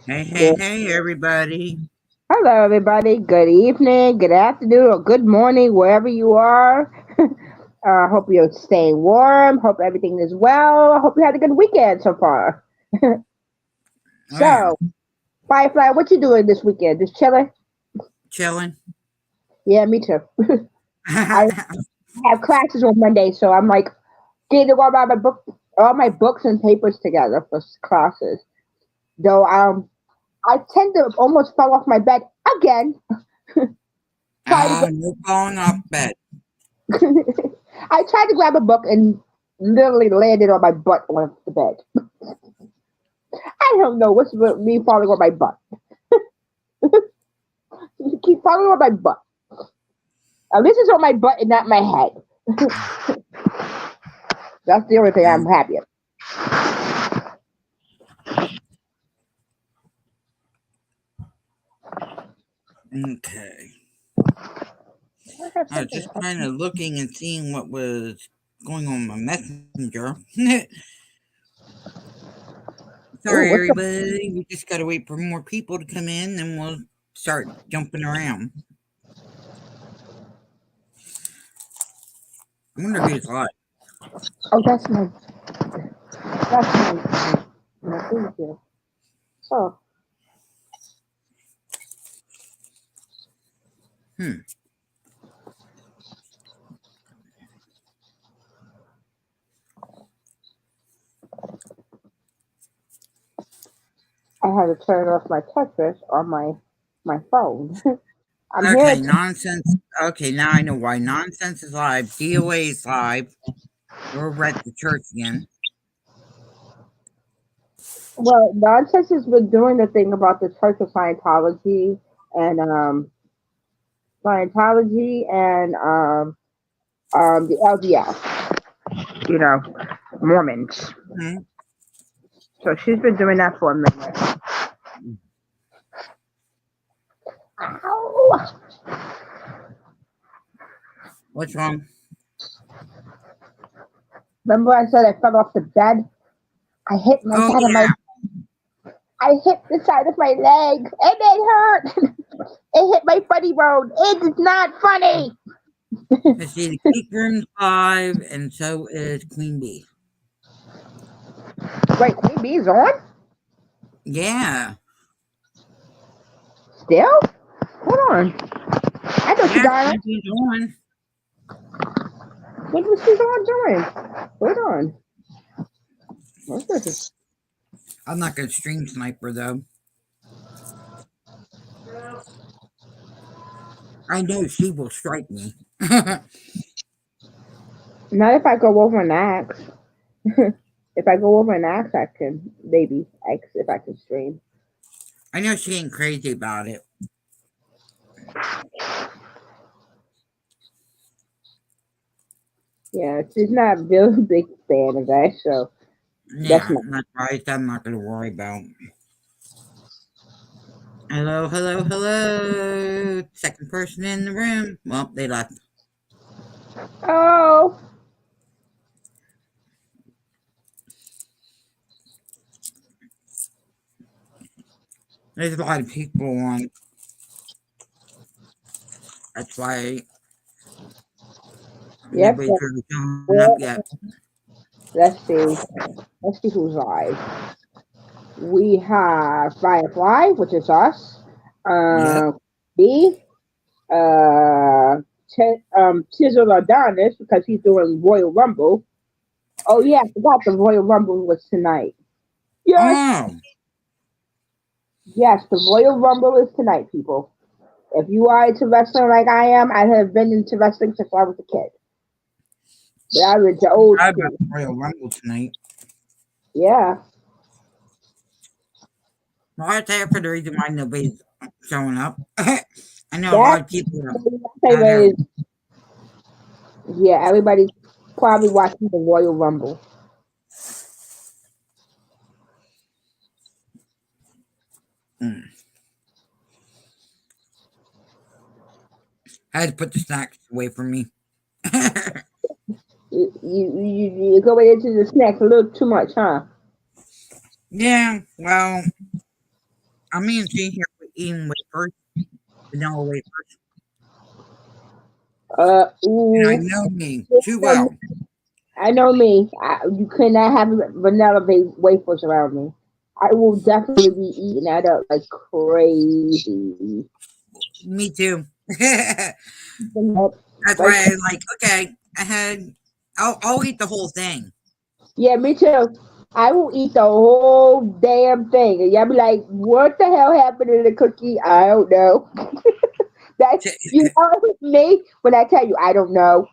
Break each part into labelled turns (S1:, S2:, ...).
S1: Hey, hey,
S2: Good.
S1: hey, everybody.
S2: Hello, everybody. Good evening, good afternoon, or good morning, wherever you are. Hope you're staying warm. Hope everything is well. Hope you had a good weekend so far.
S1: Oh, yeah.
S2: So, Firefly, what you doing this weekend? Just chilling?
S1: Chilling.
S2: Yeah, me too. I have classes on Monday, so I'm like getting all my books and papers together for classes. Though I tend to almost fall off my bed again. Try to
S1: Oh, you're falling off bed.
S2: I tried to grab a book and literally landed on my butt on the bed. I don't know what's with me falling on my butt. You keep falling on my butt. This is on my butt and not my head. That's the only thing I'm
S1: Um,
S2: happy with.
S1: okay.
S2: I have
S1: I was
S2: something
S1: just
S2: else.
S1: kind of looking and seeing what was going on my messenger.
S2: Ooh,
S1: Sorry,
S2: what's the
S1: everybody. We just got to wait for more people to come in and we'll start jumping around. I wonder who's live.
S2: Oh, that's my thing here. Oh,
S1: Hmm.
S2: I had to turn off my Tetris on my phone. I'm here.
S1: Okay, nonsense. Okay, now I know why nonsense is live. DOA is live. We're at the church again.
S2: Well, Nonsense has been doing the thing about the Church of and Scientology and the LDS, you know, Mormons.
S1: Hmm.
S2: So she's been doing that for a minute. Ow!
S1: What's wrong?
S2: Remember I said I fell off the bed? I hit my
S1: Oh,
S2: side of my
S1: yeah.
S2: I hit the side of my leg and it hurt. It hit my funny bone. It's not funny.
S1: Let's see, the Geek Room's live, and so is Queen Bee.
S2: Wait, Queen Bee's on?
S1: Yeah.
S2: Still? Hold on. I thought she
S1: Yeah,
S2: died.
S1: Queen Bee's on.
S2: What was she on doing? Hold on. What's this?
S1: I'm not going to stream Sniper, though. I know she will strike me. I
S2: Not if I go over an axe. If I go over an axe, I can maybe ask if I can stream.
S1: know she ain't crazy about it.
S2: Yeah, she's not a real big fan of that, so that's
S1: Yeah,
S2: not.
S1: that's right. I'm not going to worry about. Hello, hello, hello. Second person in the room. Well, they left.
S2: Oh,
S1: There's a lot of people on. That's why
S2: yep.
S1: nobody's really showing up
S2: Well,
S1: yet.
S2: let's see. Let's see who's live. We have Firefly, which is us.
S1: Yep.
S2: B. Chisel Adonis because he's doing Royal Rumble. Oh yeah, I forgot the Royal Rumble was tonight. Yes,
S1: Oh,
S2: yes, the Royal Rumble is tonight, people. If you are into wrestling like I am, I have been into wrestling since I was a kid. But I was the old
S1: I about
S2: school.
S1: Royal Rumble tonight.
S2: Yeah.
S1: Well, that's half of the reason why nobody's showing up. I know a lot
S2: That
S1: of people are out here.
S2: is, yeah, everybody's probably watching the Royal Rumble.
S1: Mm. I had to put the snacks away from me.
S2: You're going into the snacks a little too much, huh?
S1: Yeah, well, I'm being sitting here eating wafers, vanilla wafers, and I
S2: Ooh.
S1: know me too
S2: I
S1: well.
S2: know me. You cannot have vanilla wafers around me. I will definitely be eating that up like crazy.
S1: Me too. That's
S2: Yep. Like,
S1: why I like. Okay, I had. I'll eat the whole thing.
S2: yeah, me too. I will eat the whole damn thing. And y'all be like, what the hell happened to the cookie? I don't know. That's, you know, me when I tell you I don't know.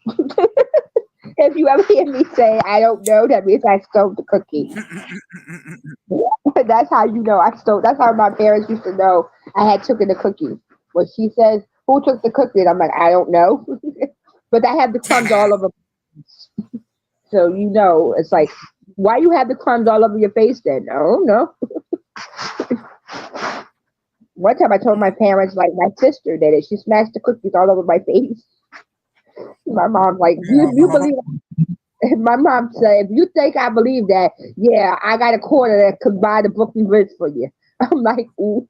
S2: If you ever hear me say I don't know, that means I stole the cookie. That's how you know I stole. That's how my parents used to know I had taken the cookie. When she says, "Who took the cookie?" and I'm like, "I don't know," but I have the crumbs all over. So you know, it's like, why you have the crumbs all over your face then? Oh no. One time I told my parents, like my sister did it. She smashed the cookies all over my face. My mom's like, you
S1: Aw.
S2: believe? My mom said, if you think I believe that, yeah, I got a quarter that could buy the Brooklyn Bridge for you. I'm like, ooh.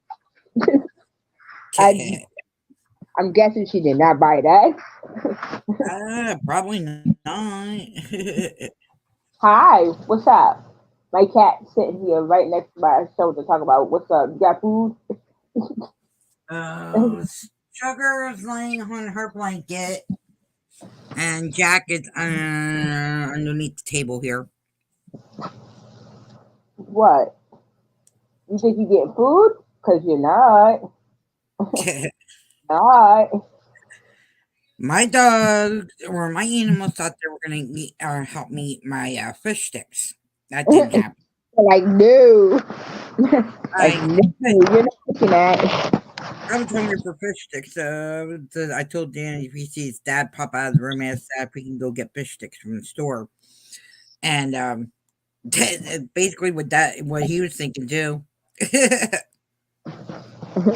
S2: I, I'm guessing she did not buy that.
S1: Probably not.
S2: Hi, what's up? My cat sitting here right next to my shoulder talking about what's up. You got food?
S1: uh, Sugar is laying on her blanket, and Jack is underneath the table here.
S2: What? You think you getting food? Cause you're not. Not.
S1: My dog or my animals thought they were gonna eat or help me eat my fish sticks. That didn't happen.
S2: Like no. Like
S1: I
S2: no, you're not looking at.
S1: I was hungry for fish sticks. I told Dan if he sees Dad pop out of the room, ask Dad if we can go get fish sticks from the store. And basically, what he was thinking too.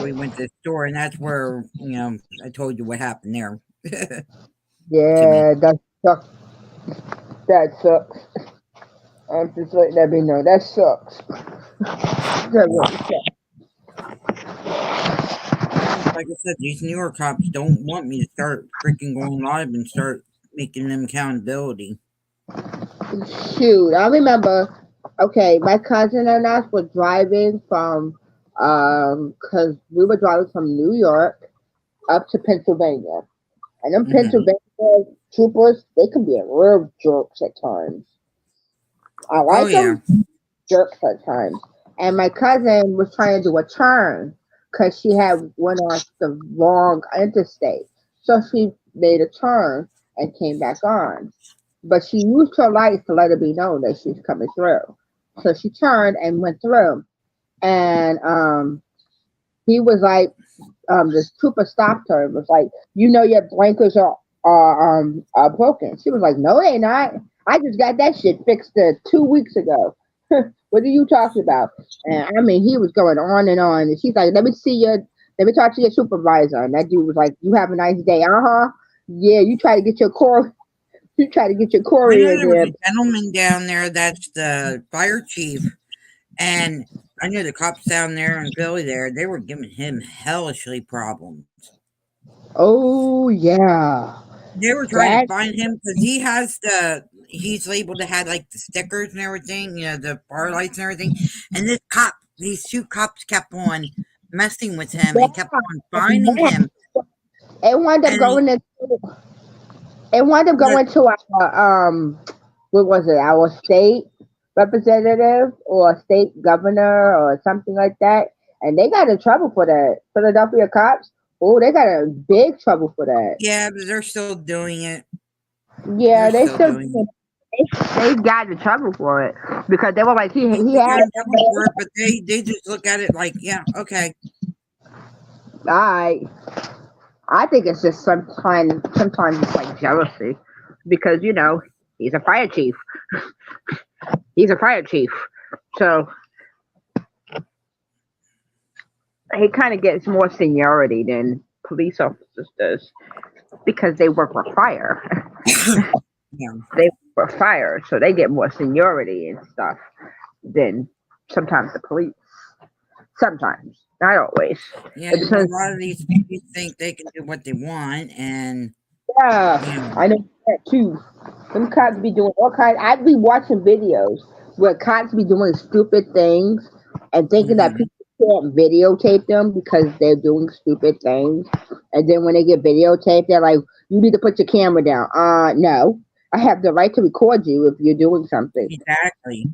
S1: We went to the store, and that's where I told you what happened there to me.
S2: Yeah, that sucks. That sucks. I'm just letting that be known. That sucks. That really sucks.
S1: Well, like I said, these newer cops don't want me to start freaking going live and start making them accountability.
S2: Shoot, I remember. Okay, my cousin and us were driving from, cause we were driving from New York up to Pennsylvania, and them
S1: Hmm.
S2: Pennsylvania troopers, they can be a real jerks at times. I
S1: Oh
S2: like
S1: yeah.
S2: them jerks at times. And my cousin was trying to do a turn because she had went off the wrong interstate, so she made a turn and came back on. But she used her lights to let it be known that she's coming through. So she turned and went through. And he was like, the trooper stopped her and was like, "You know your blinkers are broken." She was like, "No, they not. I just got that shit fixed 2 weeks ago." What are you talking about? And I mean, he was going on and on. And she's like, let me talk to your supervisor. And that dude was like, "You have a nice day." Uh-huh. Yeah, you try to get your core you try to get your
S1: I
S2: Corey
S1: know
S2: in
S1: there was
S2: there.
S1: a gentleman down there that's the fire chief, and I know the cops down there in Philly there, they were giving him hellishly problems.
S2: Oh yeah.
S1: They were trying to
S2: That
S1: find him because he's able to have like the stickers and everything, the bar lights and everything. And these two cops kept on messing with him and kept on finding
S2: yeah.
S1: him.
S2: It wound up
S1: And he,
S2: going into it wound up
S1: the,
S2: going to what was it, our state representative or state governor or something like that. And they got in trouble for that. Philadelphia cops, oh, they got in big trouble for that.
S1: yeah, but they're still doing it.
S2: Yeah,
S1: They're
S2: they
S1: still
S2: still
S1: doing it.
S2: they got in trouble for it because they were like he
S1: They got
S2: had
S1: in trouble for it, but they just look at it like, yeah, okay.
S2: I I think it's just sometimes it's like jealousy because he's a fire chief. He's a fire chief. So he kind of gets more seniority than police officers does because they work for fire.
S1: Yeah.
S2: They work for fire, so they get more seniority and stuff than sometimes the police. Sometimes. Not always.
S1: Yeah,
S2: It
S1: a
S2: depends.
S1: lot of these people think they can do what they want, and
S2: Yeah, I know that too. Some cops be doing all kinds. I'd be watching videos where cops be doing stupid things and thinking that
S1: hmm
S2: people can't videotape them because they're doing stupid things. And then when they get videotaped, they're like, "You need to put your camera down." No, I have the right to record you if you're doing something.
S1: exactly.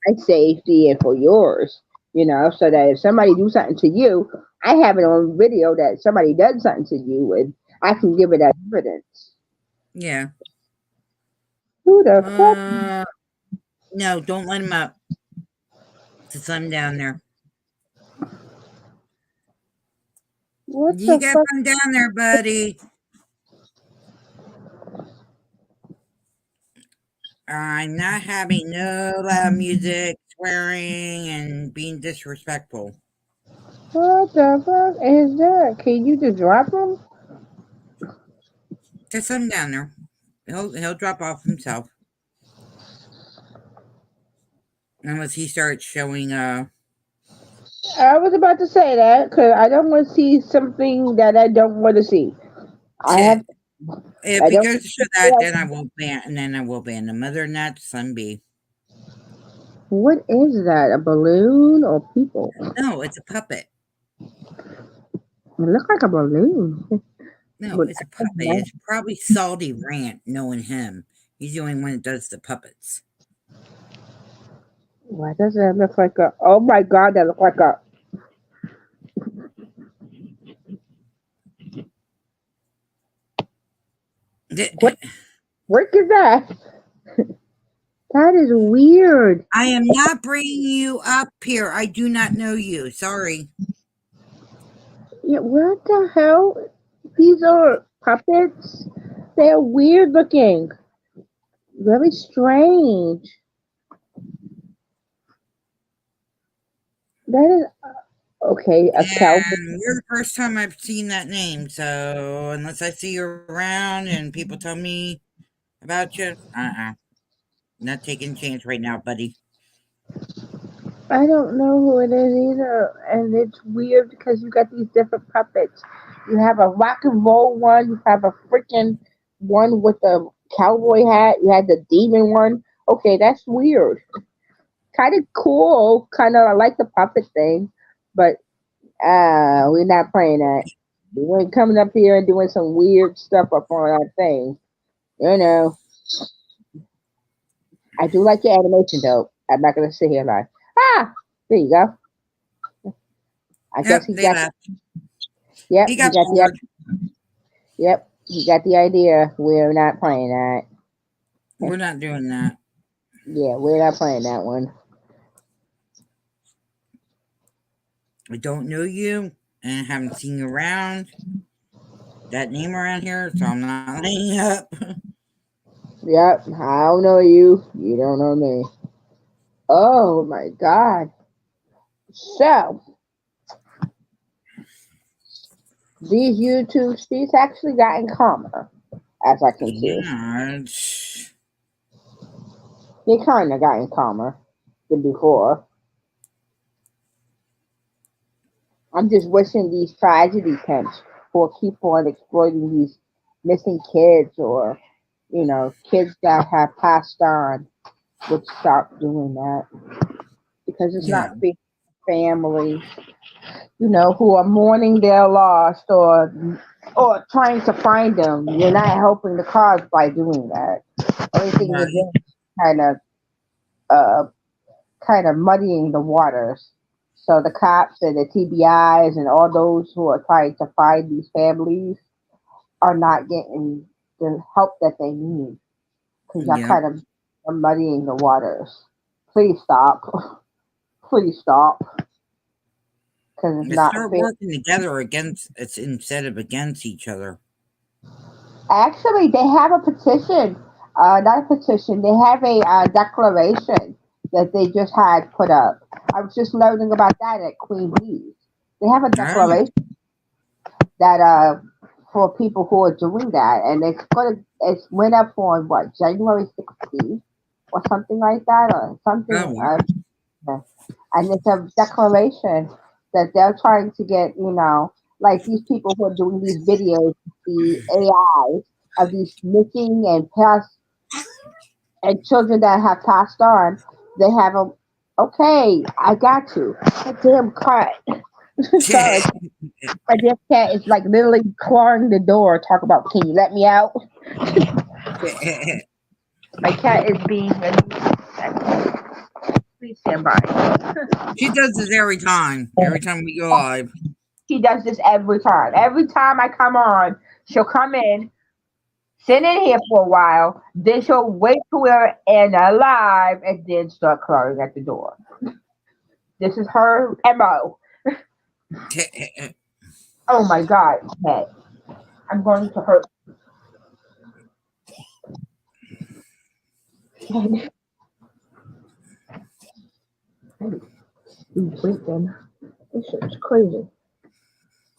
S2: My safety and for yours, so that if somebody do something to you, I have it on video that somebody does something to you, and I can give it as evidence.
S1: Yeah.
S2: Who the fuck?
S1: Uh, no, don't let him up. The sun down there.
S2: What
S1: You
S2: the
S1: got
S2: fuck?
S1: some down there, buddy. I'm not having no loud music, swearing, and being disrespectful.
S2: What the fuck is that? Can you just drop them?
S1: There's some down there. He'll drop off himself unless he starts showing
S2: I was about to say that because I don't want to see something that I don't want to see. I have.
S1: if
S2: I
S1: he
S2: don't.
S1: goes to show that, then I will ban, and then I will ban the mother nut, son B.
S2: What is that? A balloon or people?
S1: No, it's a puppet.
S2: It looks like a balloon.
S1: No,
S2: But
S1: it's a puppet. It's probably Salty Rant, knowing him. He's the only one that does the puppets.
S2: why does that look like a? Oh my god, that look like a. What work is that? That is weird.
S1: I am not bringing you up here. I do not know you. Sorry.
S2: Yeah, what the hell? These are puppets. They're weird looking. Very strange. That is okay. A cowboy.
S1: And you're the first time I've seen that name. So unless I see you around and people tell me about you, not taking a chance right now, buddy.
S2: I don't know who it is either, and it's weird because you got these different puppets. You have a rock and roll one. You have a freaking one with the cowboy hat. You had the demon one. Okay, that's weird. Kind of cool. Kind of I like the puppet thing, but we're not playing that. We ain't coming up here and doing some weird stuff up on our thing. You know, I do like your animation though. I'm not gonna sit here and lie. Ah, there you go. I guess
S1: Yep,
S2: he
S1: they
S2: got.
S1: left.
S2: Yep,
S1: He
S2: he
S1: got
S2: got the.
S1: bored.
S2: Yep, he got the idea. We're not playing that.
S1: We're not doing that.
S2: Yeah, we're not playing that one.
S1: I don't know you and haven't seen you around. That name around here, so I'm not laying up.
S2: Yep, I don't know you. You don't know me. Oh my god. So these YouTube streets actually gotten calmer, as I can see.
S1: Yeah,
S2: They kind of gotten calmer than before. I'm just wishing these tragedy camps will keep on exploiting these missing kids or, kids that have passed on would stop doing that because it's
S1: yeah,
S2: not fair for families, who are mourning their loss or trying to find them. You're not helping the cause by doing that. Only thing you're
S1: right.
S2: doing is uh kind of muddying the waters. So the cops and the TBIs and all those who are trying to find these families are not getting the help that they need because y'all
S1: Yep.
S2: kind of are muddying the waters. Please stop. Please stop because it's
S1: Let's
S2: not
S1: start
S2: fair.
S1: working together against it's instead of against each other.
S2: Actually, they have a petition. Not a petition. They have a declaration that they just had put up. I was just learning about that at Queen Bee's. They have a
S1: Oh,
S2: declaration that for people who are doing that, and it's went up on what January 16th or something like that or something.
S1: oh,
S2: And it's a declaration that they're trying to get, like these people who are doing these videos, the AI of these missing and past and children that have passed on, they have a okay, I got you. A damn cat. Sorry, my damn cat is like literally clawing the door. Talk about, can you let me out? My cat is being really. Please stand by.
S1: She does this every time. Every time we go live.
S2: She does this every time. Every time I come on, she'll come in, sit in here for a while, then she'll wait till we're in live and then start clawing at the door. This is her MO. Oh my god, cat. I'm going to hurt. Wait then. This shit is crazy.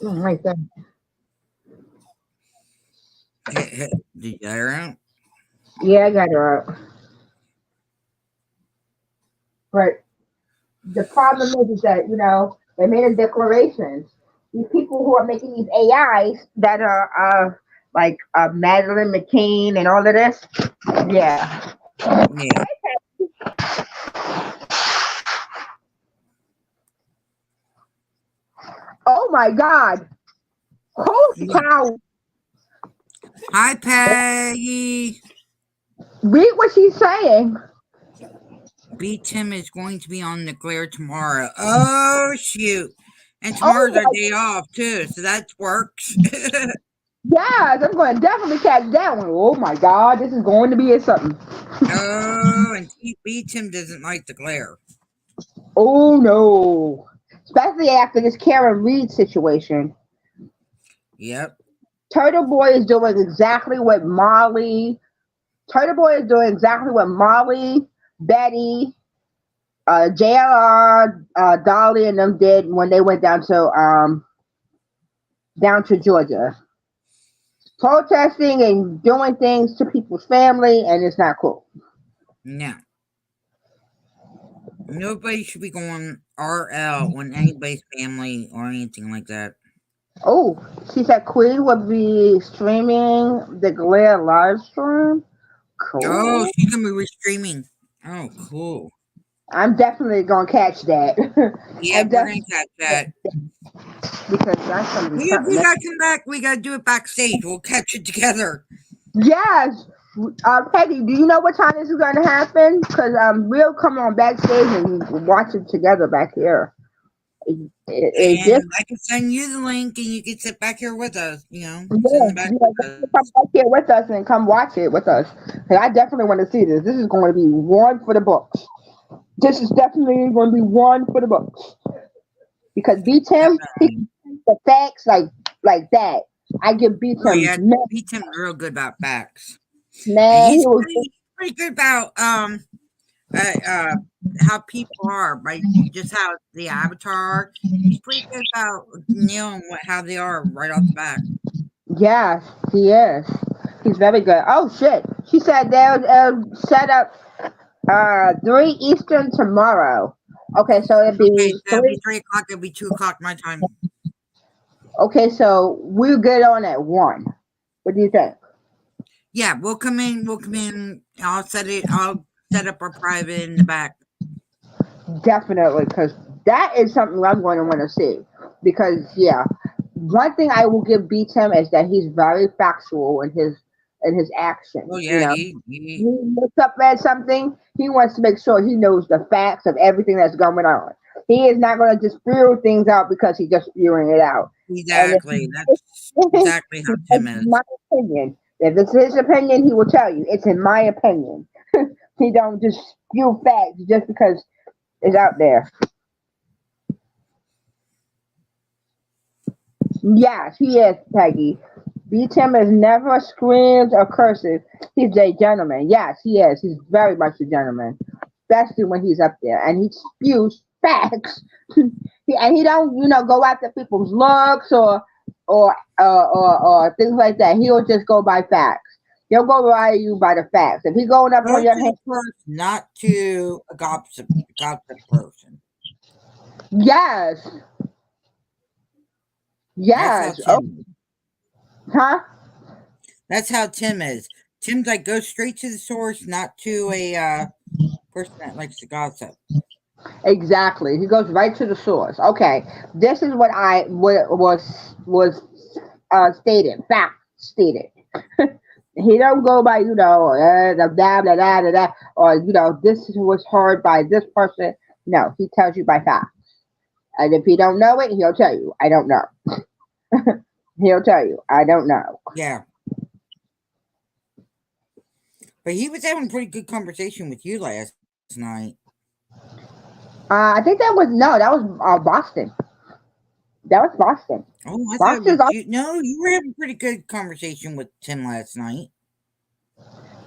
S2: Right there.
S1: Did you get her out?
S2: Yeah, I got her out. But the problem is that, they made a declaration. These people who are making these AIs that are like Madeline McCain and all of this, yeah.
S1: Yeah.
S2: Oh my God. Holy cow.
S1: Hi, Peggy.
S2: Read what she's saying.
S1: B Tim is going to be on the glare tomorrow. Oh, shoot. And tomorrow's our day off, too, so that works.
S2: Yes, I'm going to definitely catch that one. Oh my God, this is going to be something.
S1: Oh, and B Tim doesn't like the glare.
S2: Oh no. Especially after this Karen Reed situation.
S1: Yep.
S2: Turtle Boy is doing exactly what Molly, Betty, JLR, Dolly, and them did when they went down to Georgia, protesting and doing things to people's family, and it's not cool.
S1: No. Nobody should be going RL on anybody's family or anything like that.
S2: Oh, she said Queen would be streaming the Glare live stream. Cool.
S1: Oh, she's gonna be restreaming. Oh, cool.
S2: I'm definitely gonna catch that.
S1: Yeah, we're gonna catch that.
S2: Because that's gonna be
S1: We gotta come back. We gotta do it backstage. We'll catch it together.
S2: Yes. Peggy, do you know what time this is going to happen? Because we'll come on backstage and watch it together back here.
S1: And I can send you the link, and you can sit back here with us. Come back
S2: here with us and come watch it with us. And I definitely want to see this. This is going to be one for the books. This is definitely going to be one for the books. Because B Tim, the facts like that. I give B Tim.
S1: Oh, yeah, B Tim's real good about facts.
S2: Man,
S1: he's pretty good about how people are, right? Just how the avatar. He's pretty good about knowing how they are right off the bat.
S2: Yes, he is. He's very good. Oh shit! She said they'll set up 3 Eastern tomorrow. Okay, so it'll be
S1: 3 o'clock. It'll be 2 o'clock my time.
S2: Okay, so we'll get on at 1. What do you think?
S1: Yeah, we'll come in. I'll set up our private in the back.
S2: Definitely, because that is something I'm going to want to see. Because yeah, one thing I will give B Tim is that he's very factual in his actions.
S1: Oh yeah,
S2: he looks up at something. He wants to make sure he knows the facts of everything that's going on. He is not going to just spew things out because he's just spewing it out.
S1: Exactly. That's exactly how Tim is.
S2: My opinion. If it's his opinion, he will tell you. It's in my opinion. He don't just spew facts just because it's out there. Yes, he is, Peggy. B Tim is never screams or curses. He's a gentleman. Yes, he is. He's very much a gentleman, especially when he's up there and he spews facts. And he don't, go after people's looks or things like that. He'll just go by facts. He'll go by you by the facts. If he's going up on your hand,
S1: not to a gossip person.
S2: Yes.
S1: That's how
S2: Yes. Oh,
S1: Tim is.
S2: huh?
S1: That's how Tim is. Tim's like goes straight to the source, not to a person that likes to gossip.
S2: Exactly. He goes right to the source. Okay, this is what was stated, fact stated. He don't go by the blah blah blah blah blah, or this was heard by this person. No, he tells you by fact. And if he don't know it, he'll tell you, I don't know. He'll tell you, I don't know.
S1: Yeah, but he was having a pretty good conversation with you last night.
S2: I think that was no, that was Boston. That was Boston.
S1: Oh, I thought it
S2: Boston's
S1: was you. No, you were having a pretty good conversation with Tim last night.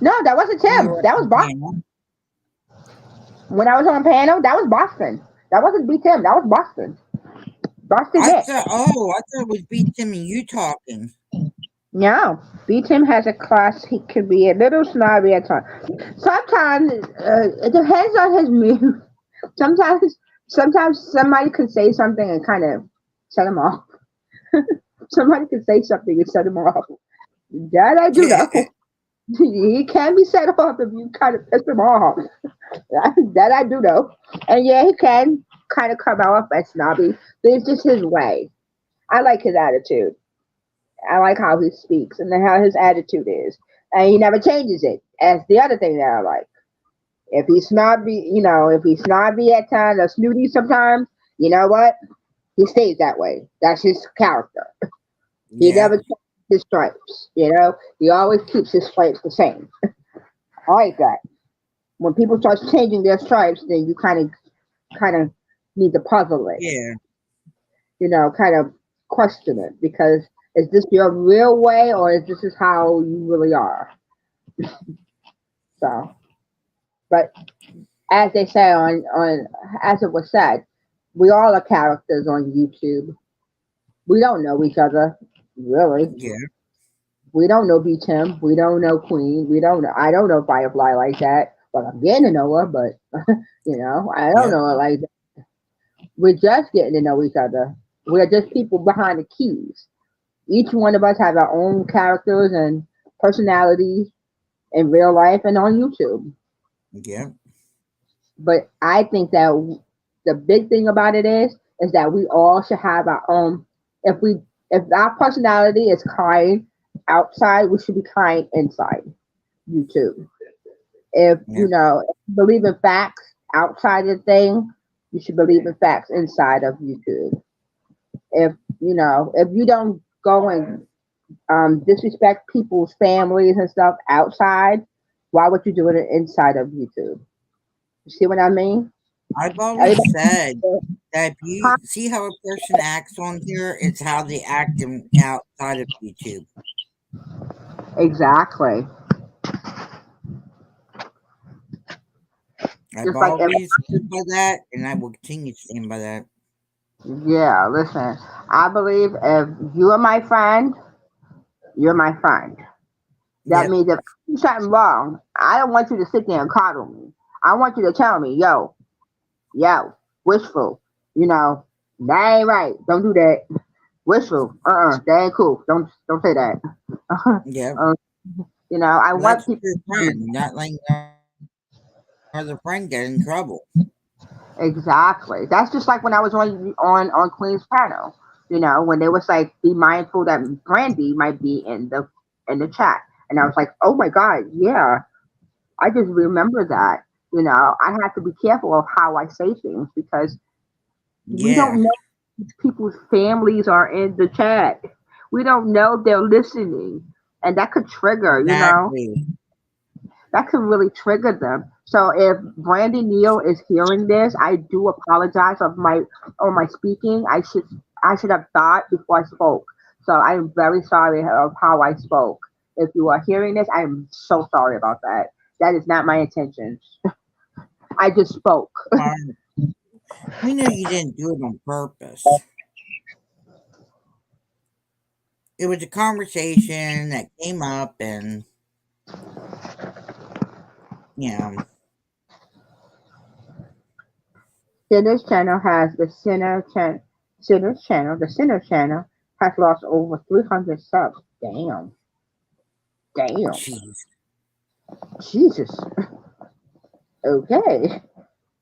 S2: no, that wasn't
S1: When you
S2: Tim.
S1: were at
S2: That was
S1: the
S2: Boston.
S1: panel.
S2: When I was on panel, that was Boston. That wasn't B Tim. That was Boston. Boston
S1: I
S2: Nick.
S1: thought. Oh, I thought it was B Tim and you talking.
S2: No, B Tim has a class. He can be a little snobby at times. Sometimes it depends on his mood. Sometimes, sometimes somebody could say something and kind of set him off. Somebody could say something and set him off. That I do know. He can be set off if you kind of piss him off. That I do know. And yeah, he can kind of come off as snobby, but it's just his way. I like his attitude. I like how he speaks and how his attitude is. And he never changes it. That's the other thing that I like. If he's snobby, if he's snobby at times or snooty sometimes, you know what? He stays that way. That's his character. He
S1: Yeah,
S2: never changes his stripes. He always keeps his stripes the same. I like that. When people start changing their stripes, then you kind of need to puzzle it.
S1: yeah,
S2: Kind of question it because is this your real way or is this is how you really are? So, but as they say on as it was said, we all are characters on YouTube. We don't know each other really.
S1: yeah,
S2: We don't know B Tim. We don't know Queen. We don't know. I don't know Firefly like that. But I'm getting to know her. But I don't
S1: yep,
S2: know her like that. We're just getting to know each other. We're just people behind the keys. Each one of us have our own characters and personalities in real life and on YouTube.
S1: yep,
S2: But I think that the big thing about it is that we all should have our own. If we if our personality is kind outside, we should be kind inside YouTube. If
S1: yep.
S2: if you believe in facts outside of the thing, you should believe in facts inside of YouTube. If you don't go and disrespect people's families and stuff outside, why would you do it inside of YouTube? You see what I mean?
S1: I've always
S2: Everybody,
S1: said that if you see how a person acts on here, it's how they act outside of YouTube.
S2: exactly.
S1: I've
S2: Just like
S1: always stood by that, and I will continue to stand by that.
S2: yeah. Listen, I believe if you are my friend, you're my friend. That
S1: Yep,
S2: means if I do something wrong, I don't want you to sit there and coddle me. I want you to tell me, yo, wishful, that ain't right. Don't do that. Wishful, that ain't cool. Don't say that.
S1: yep.
S2: uh, I
S1: Well,
S2: want
S1: that's
S2: people
S1: your
S2: to tell
S1: friend,
S2: me
S1: not letting another friend get in trouble.
S2: exactly. That's just like when I was on Queen's panel. When they was like, be mindful that Brandy might be in the chat, and I was like, oh my god, yeah. I just remember that. I have to be careful of how I say things because we
S1: Yeah,
S2: don't know if people's families are in the chat. We don't know if they're listening, and that could trigger.
S1: exactly.
S2: That could really trigger them. So if Brandy Neal is hearing this, I do apologize of my speaking. I should have thought before I spoke. So I am very sorry of how I spoke. If you are hearing this, I am so sorry about that. That is not my intention. I just spoke.
S1: Um, we knew you didn't do it on purpose. It was a conversation that came up, and you know,
S2: Sinner's channel has the Sinner's channel, the Sinner channel, has lost over 300 subs. Damn. Damn.
S1: Jeez.
S2: Jesus. Okay.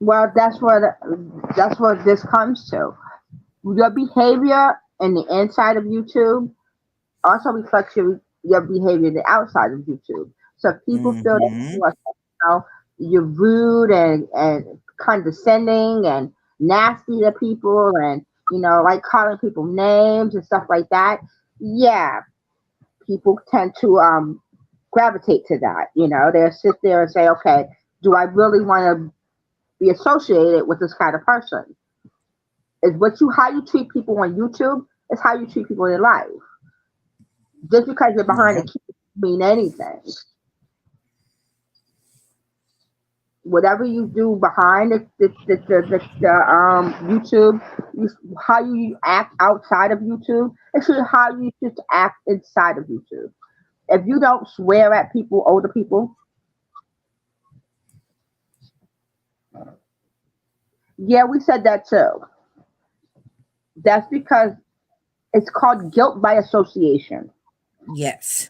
S2: Well, that's what this comes to. Your behavior in the inside of YouTube also reflects your behavior in the outside of YouTube. So if people feel that
S1: Mm-hmm.
S2: you're rude and condescending and nasty to people and like calling people names and stuff like that, yeah, people tend to gravitate to that. They'll sit there and say, okay, do I really want to be associated with this kind of person? Is how you treat people on YouTube is how you treat people in life. Just because you're behind a
S1: Yep.
S2: keyboard doesn't mean anything. Whatever you do behind the YouTube, how you act outside of YouTube, it's really how you just act inside of YouTube. If you don't swear at people, older people, yeah, we said that too. That's because it's called guilt by association.
S1: Yes.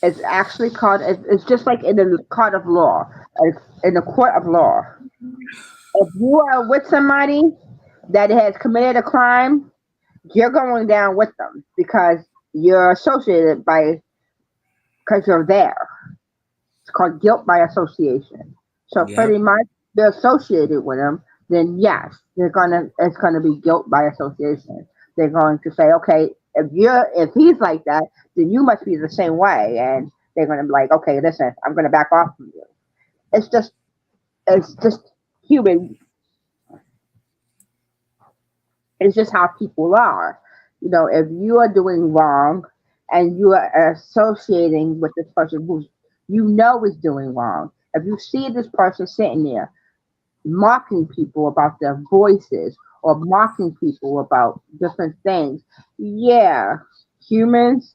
S2: It's actually called. It's just like in the court of law. In the court of law, if you are with somebody that has committed a crime, you're going down with them because you're associated because you're there. It's called guilt by association. So
S1: Yep.
S2: pretty much, they're associated with them. Then yes, it's gonna be guilt by association. They're going to say, okay, if he's like that, then you must be the same way, and they're gonna be like, okay, listen, I'm gonna back off from you. It's just human. It's just how people are. If you are doing wrong and you are associating with this person who is doing wrong, if you see this person sitting there mocking people about their voices or mocking people about different things, yeah, humans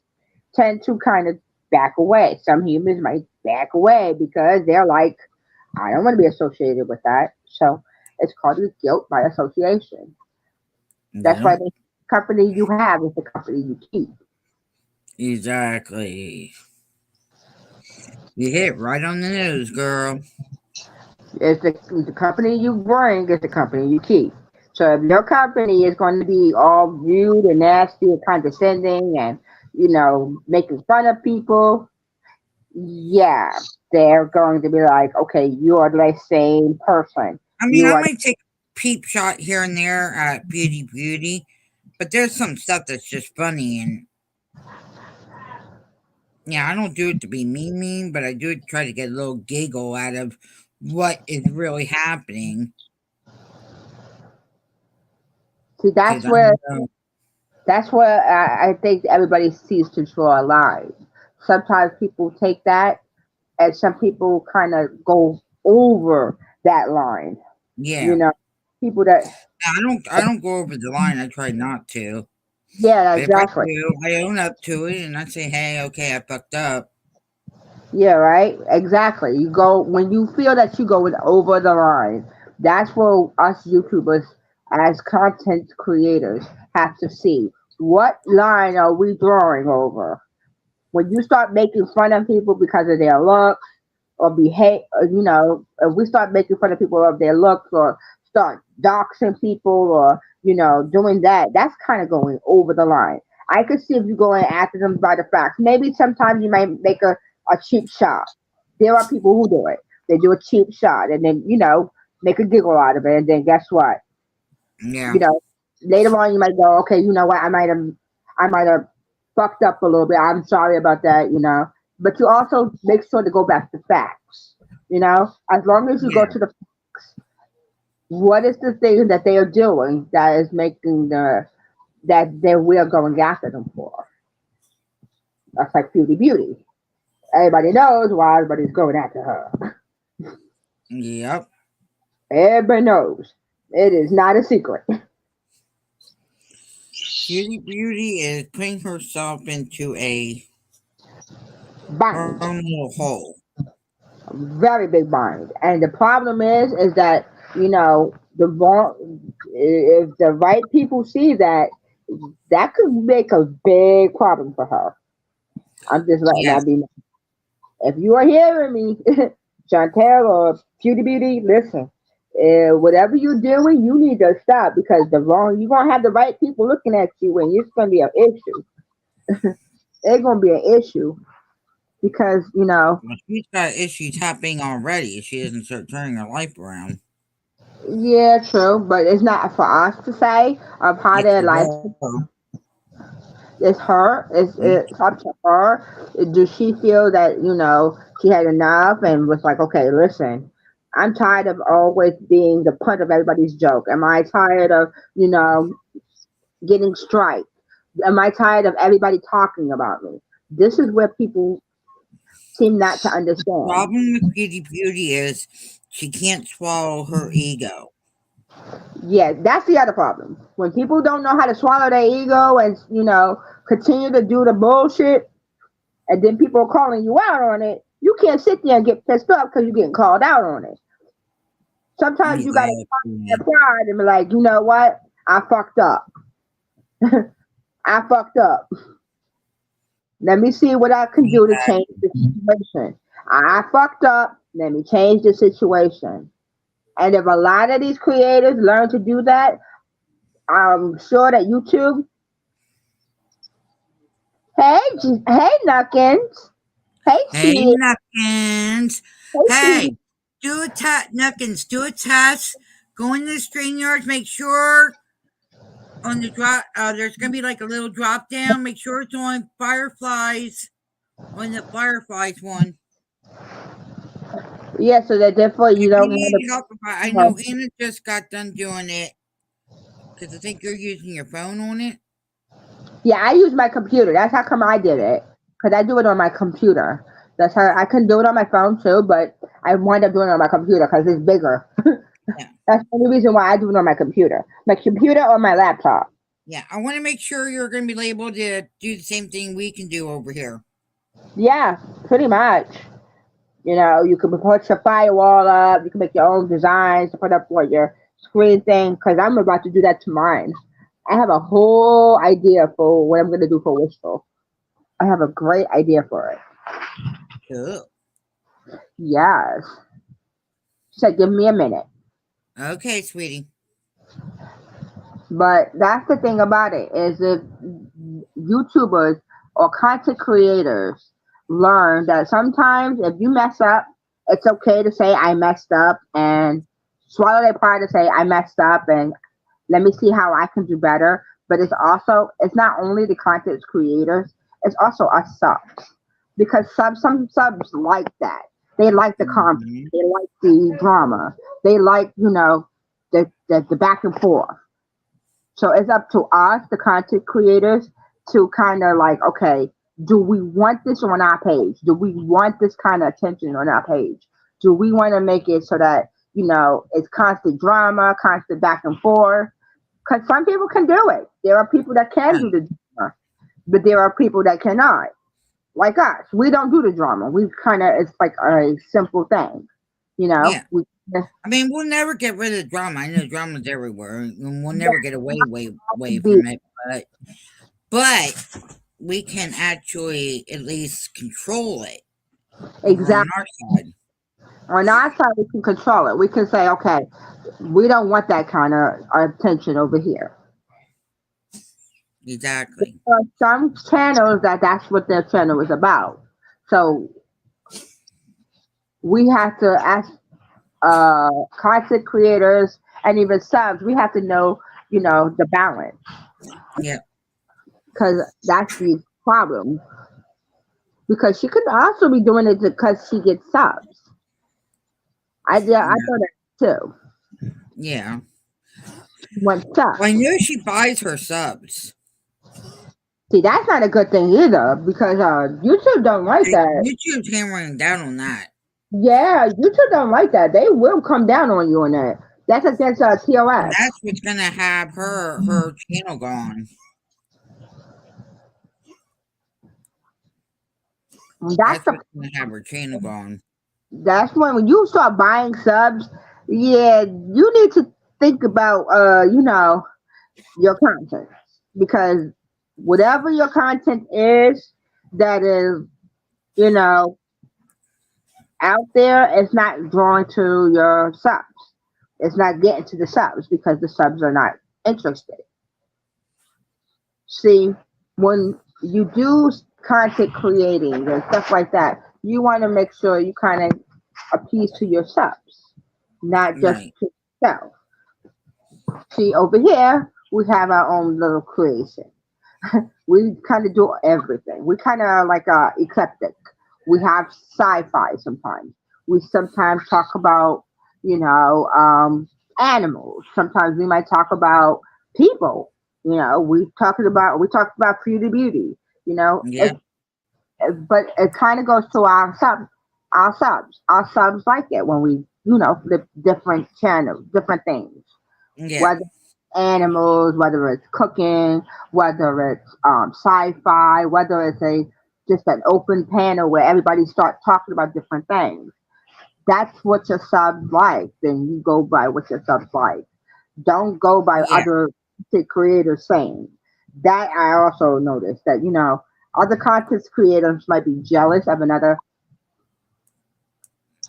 S2: tend to kind of back away. Some humans might back away because they're like, I don't want to be associated with that. So it's called guilt by association. That's why
S1: Yep.
S2: the company you have is the company you keep.
S1: Exactly. You hit it right on the nose, girl.
S2: It's the company you bring is the company you keep. So if your company is going to be all rude and nasty and condescending and making fun of people, yeah, they're going to be like, okay, you are the same person.
S1: I mean,
S2: You
S1: I
S2: are,
S1: might take a peep shot here and there at Beauty, but there's some stuff that's just funny, and yeah, I don't do it to be mean, but I do try to get a little giggle out of what is really happening.
S2: see,
S1: Because I know,
S2: that's where I think everybody sees to draw a line. Sometimes people take that, and some people kind of go over that line. You
S1: yeah,
S2: know, people that,
S1: I don't go over the line. I try not to,
S2: yeah,
S1: but if I
S2: exactly.
S1: do, I own up to it and I say, hey, okay, I fucked up.
S2: Yeah, right. Exactly. You go when you feel that you going over the line. That's where us YouTubers, as content creators, have to see what line are we drawing over. When you start making fun of people because of their looks or behave, if we start making fun of people of their looks or start doxing people or doing that, that's kind of going over the line. I could see if you going after them by the facts. Maybe sometimes you might make a cheap shot. There are people who do it. They do a cheap shot and then make a giggle out of it, and then guess what?
S1: Yeah,
S2: You know, Later on you might go, okay, you know what? I might have fucked up a little bit. I'm sorry about that. But you also make sure to go back to facts. As long as you go
S1: yeah,
S2: to the facts, what is the thing that they are doing that is making we're going after them for? That's like Beauty. Everybody knows why everybody's going after her.
S1: yep.
S2: Everybody knows. It is not a secret.
S1: Beauty is putting herself into a her
S2: Bind.
S1: own little hole.
S2: Very big bind. And the problem is that, the wrong, if the right people see that, that could make a big problem for her. I'm just letting
S1: Yes.
S2: that be known. If you are hearing me, Chantel or Beauty Beauty, listen. Whatever you're doing, you need to stop because the wrong you're gonna have the right people looking at you, and it's gonna be an issue. It's gonna be an issue because
S1: Well, she's got issues happening already. She doesn't start turning her life around.
S2: yeah, true, but it's not for us to say of how
S1: It's
S2: their
S1: for
S2: life.
S1: her.
S2: It's her.
S1: Mhm.
S2: It's up to her. Does she feel that she had enough and was like, okay, listen, I'm tired of always being the punt of everybody's joke. Am I tired of getting striked? Am I tired of everybody talking about me? This is where people seem not to understand.
S1: Problem with Beauty is she can't swallow her ego.
S2: Yeah, that's the other problem. When people don't know how to swallow their ego and continue to do the bullshit, and then people are calling you out on it, you can't sit there and get pissed off because you're getting called out on it. Sometimes you gotta find
S1: Exactly.
S2: your pride and be like, you know what? I fucked up. I fucked up. Let me see what I can do to change the situation. I fucked up. Let me change the situation. And if a lot of these creators learn to do that, I'm sure that YouTube. Hey, hey, Nuckins. Hey,
S1: Hey,
S2: Sweet.
S1: Nuckins.
S2: Hey,
S1: Hey,
S2: Sweetie.
S1: do a test, Nuckins. Do a test. Go into the StreamYards. Make sure on the drop, there's gonna be like a little drop down. Make sure it's on Fireflies. On the Fireflies one.
S2: Yeah, so that therefore you
S1: If
S2: don't
S1: you
S2: have
S1: need help, I know
S2: to.
S1: Anna just got done doing it because I think you're using your phone on it.
S2: Yeah, I use my computer. That's how come I did it. Because I do it on my computer. That's how I can do it on my phone too, but I wind up doing it on my computer because it's bigger.
S1: Yeah,
S2: That's the only reason why I do it on my computer or my laptop.
S1: yeah. I want to make sure you're going to be able to do the same thing we can do over here.
S2: Yeah, pretty much. You can put your firewall up. You can make your own designs to put up for your screen thing. Because I'm about to do that to mine. I have a whole idea for what I'm going to do for Wistful. I have a great idea for it.
S1: Cool.
S2: Yes. She said, give me a minute.
S1: Okay, sweetie.
S2: But that's the thing about it is if YouTubers or content creators learn that sometimes if you mess up, it's okay to say I messed up and swallow their pride to say I messed up and let me see how I can do better. But it's not only the content creators, it's also us subs. Because some subs like that. They like the conflict.
S1: Hmm.
S2: They like the drama. They like, the back and forth. So it's up to us, the content creators, to kind of like, okay, do we want this on our page? Do we want this kind of attention on our page? Do we want to make it so that, it's constant drama, constant back and forth? Because some people can do it. There are people that can do the drama, but there are people that cannot. Like us, we don't do the drama. We kind of, it's like a simple thing,
S1: Yeah.
S2: We,
S1: I mean, we'll never get rid of drama. I know drama's everywhere, and we'll never get away
S2: be
S1: from it. But we can actually at least control it over on
S2: exactly.
S1: our side.
S2: On our side, we can control it. We can say, okay, we don't want that kind of attention over here.
S1: Exactly.
S2: There are some channels that's what their channel is about. So we have to ask content creators and even subs. We have to know, the balance
S1: Yeah.
S2: because that's the problem. Because she could also be doing it because she gets subs. I
S1: Yeah.
S2: thought that too.
S1: Yeah.
S2: She wants subs.
S1: Well, I know she buys her subs.
S2: See, that's not a good thing either because YouTube don't like that.
S1: YouTube's hammering down on that.
S2: Yeah, YouTube don't like that. They will come down on you on that. That's against
S1: And
S2: TOS.
S1: that's what's gonna have her channel gone.
S2: That's
S1: That's
S2: the
S1: what's gonna have her channel gone.
S2: that's when you start buying subs. Yeah, you need to think about your content. because whatever your content is that is, you know, out there, it's not drawing to your subs. It's not getting to the subs because the subs are not interested. See, when you do content creating and stuff like that, you want to make sure you kind of appease to your subs, not just
S1: Right.
S2: to yourself. See, over here, we have our own little creation. We kind of do everything. We kind of like eclectic. We have sci-fi sometimes. We sometimes talk about, you know, animals. Sometimes we might talk about people. You know, we talked about beauty. You know,
S1: Yeah.
S2: but it kind of goes to our subs like it when we, you know, flip different channels, different things,
S1: Yeah.
S2: whether animals, whether it's cooking, whether it's sci-fi, whether it's a just an open panel where everybody starts talking about different things. That's what your subs like. Then you go by what your subs like. Don't go by
S1: Yeah.
S2: other creators saying. That I also noticed that, you know, other content creators might be jealous of another.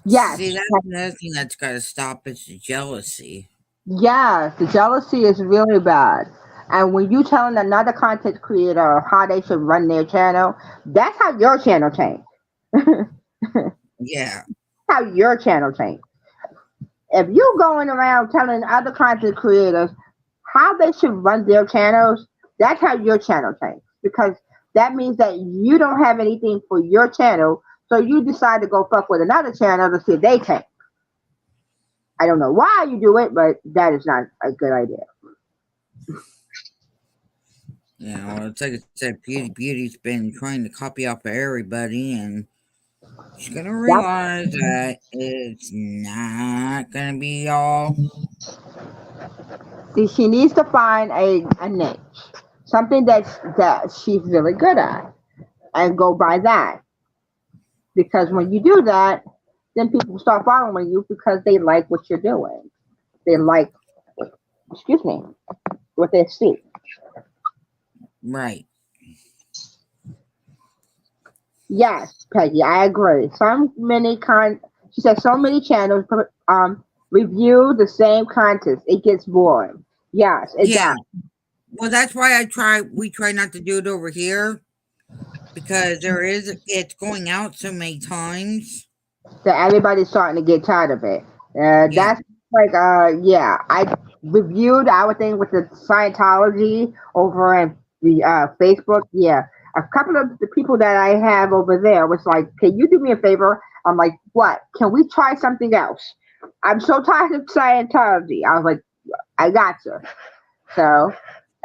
S1: See,
S2: Yes,
S1: that's another thing that's got to stop is the jealousy.
S2: yes, the jealousy is really bad. And when you telling another content creator how they should run their channel, that's how your channel change.
S1: Yeah.
S2: How your channel change. If you going around telling other content creators how they should run their channels, that's how your channel change. Because that means that you don't have anything for your channel, so you decide to go fuck with another channel to see if they change. I don't know why you do it, but that is not a good idea.
S1: You know, it's like I said, Beauty's been trying to copy off of everybody, and she's gonna
S2: That
S1: realize that it's not gonna be all.
S2: see, she needs to find a niche, something that she's really good at, and go by that. Because when you do that, then people start following you because they like what you're doing. They like, excuse me, what they see.
S1: Right.
S2: Yes, Peggy, I agree. She said so many channels review the same content. It gets boring. Yes, it
S1: Yeah.
S2: does.
S1: Well, that's why we try not to do it over here because it's going out so many times.
S2: So everybody's starting to get tired of it.
S1: Yeah.
S2: That's like yeah. I reviewed our thing with the Scientology over in the Facebook. Yeah, a couple of the people that I have over there was like, "Can you do me a favor?" I'm like, "What? Can we try something else?" I'm so tired of Scientology. I was like, "I got you." So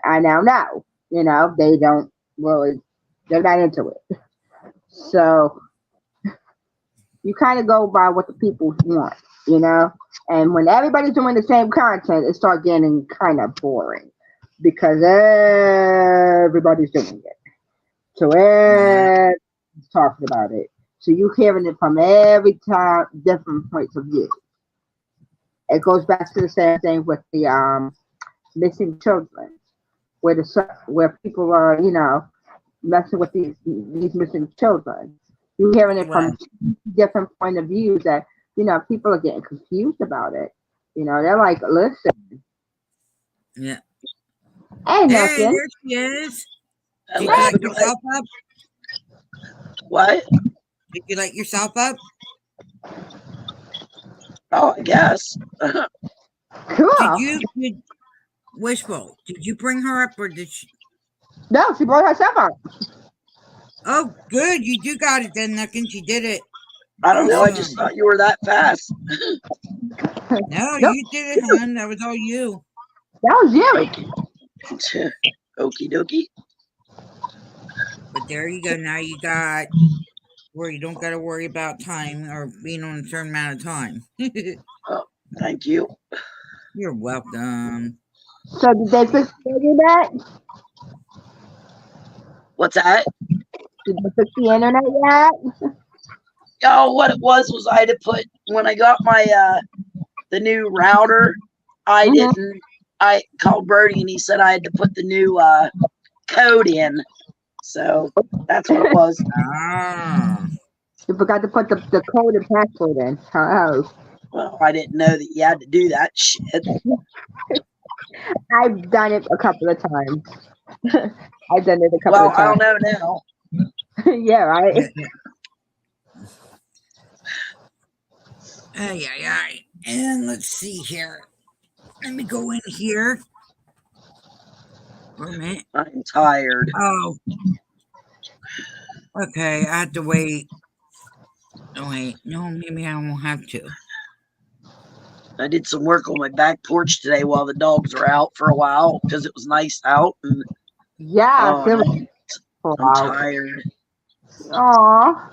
S2: I now know. You know, they don't really. They're not into it. So you kind of go by what the people want, you know. And when everybody's doing the same content, it starts getting kind of boring because everybody's doing it. So
S1: Yeah.
S2: everybody's talking about it. So you're hearing it from every time, different points of view. It goes back to the same thing with the missing children, where people are, you know, messing with these missing children. You're hearing it from
S1: Right.
S2: different point of views that, you know, people are getting confused about it. You know, they're like, listen,
S1: Yeah.
S2: ain't
S1: Hey,
S2: nothing.
S1: there she is. Did you
S3: Hello,
S1: let
S3: everybody.
S1: yourself up?
S3: What?
S1: Did you let yourself up?
S3: Oh, I guess.
S2: Cool.
S1: Did Wishful? Did you bring her up or did she?
S2: No, she brought herself up.
S1: Oh, good. You do got it then, Nuckins. You did it.
S3: I don't know. I just
S1: Awesome.
S3: thought you were that fast.
S1: No,
S2: Nope.
S1: you did it, hon. That was all you.
S2: That was you.
S3: Thank you. Okie dokie.
S1: But there you go. Now you got where you don't got to worry about time or being on a certain amount of time.
S3: Oh, thank you.
S1: You're welcome.
S2: So did they fix the internet?
S3: What's that?
S2: Did they fix the internet yet?
S3: Oh, what it was I had to put when I got my the new router. I
S2: Hmm.
S3: didn't. I called Brody and he said I had to put the new code in. So that's what it was.
S1: Ah.
S2: You forgot to put the code and password in. Oh.
S3: Well, I didn't know that you had to do that shit.
S2: I've done it a couple of times. I've done it a couple
S3: Well,
S2: of
S3: I don't
S2: times.
S3: know now.
S2: Yeah, right.
S1: Ay, ay, ay. And let's see here. Let me go in here. For a minute.
S3: I'm tired.
S1: Oh. Okay, I have to wait. Oh, wait. No, maybe I won't have to.
S3: I did some work on my back porch today while the dogs were out for a while because it was nice out. And
S2: Yeah,
S3: I'm tired.
S2: Aw.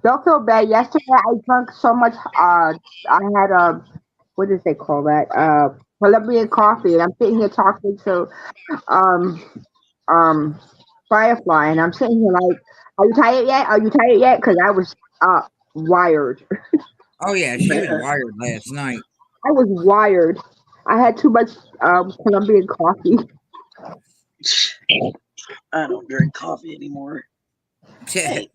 S2: Don't feel bad. Yesterday I drank so much. I had a what did they call that? Colombian coffee, and I'm sitting here talking to um Firefly, and I'm sitting here like, "Are you tired yet? Are you tired yet?" Because I was wired.
S1: Oh, yeah, she was wired last night.
S2: I was wired. I had too much Colombian coffee.
S3: I don't drink coffee anymore. Hey,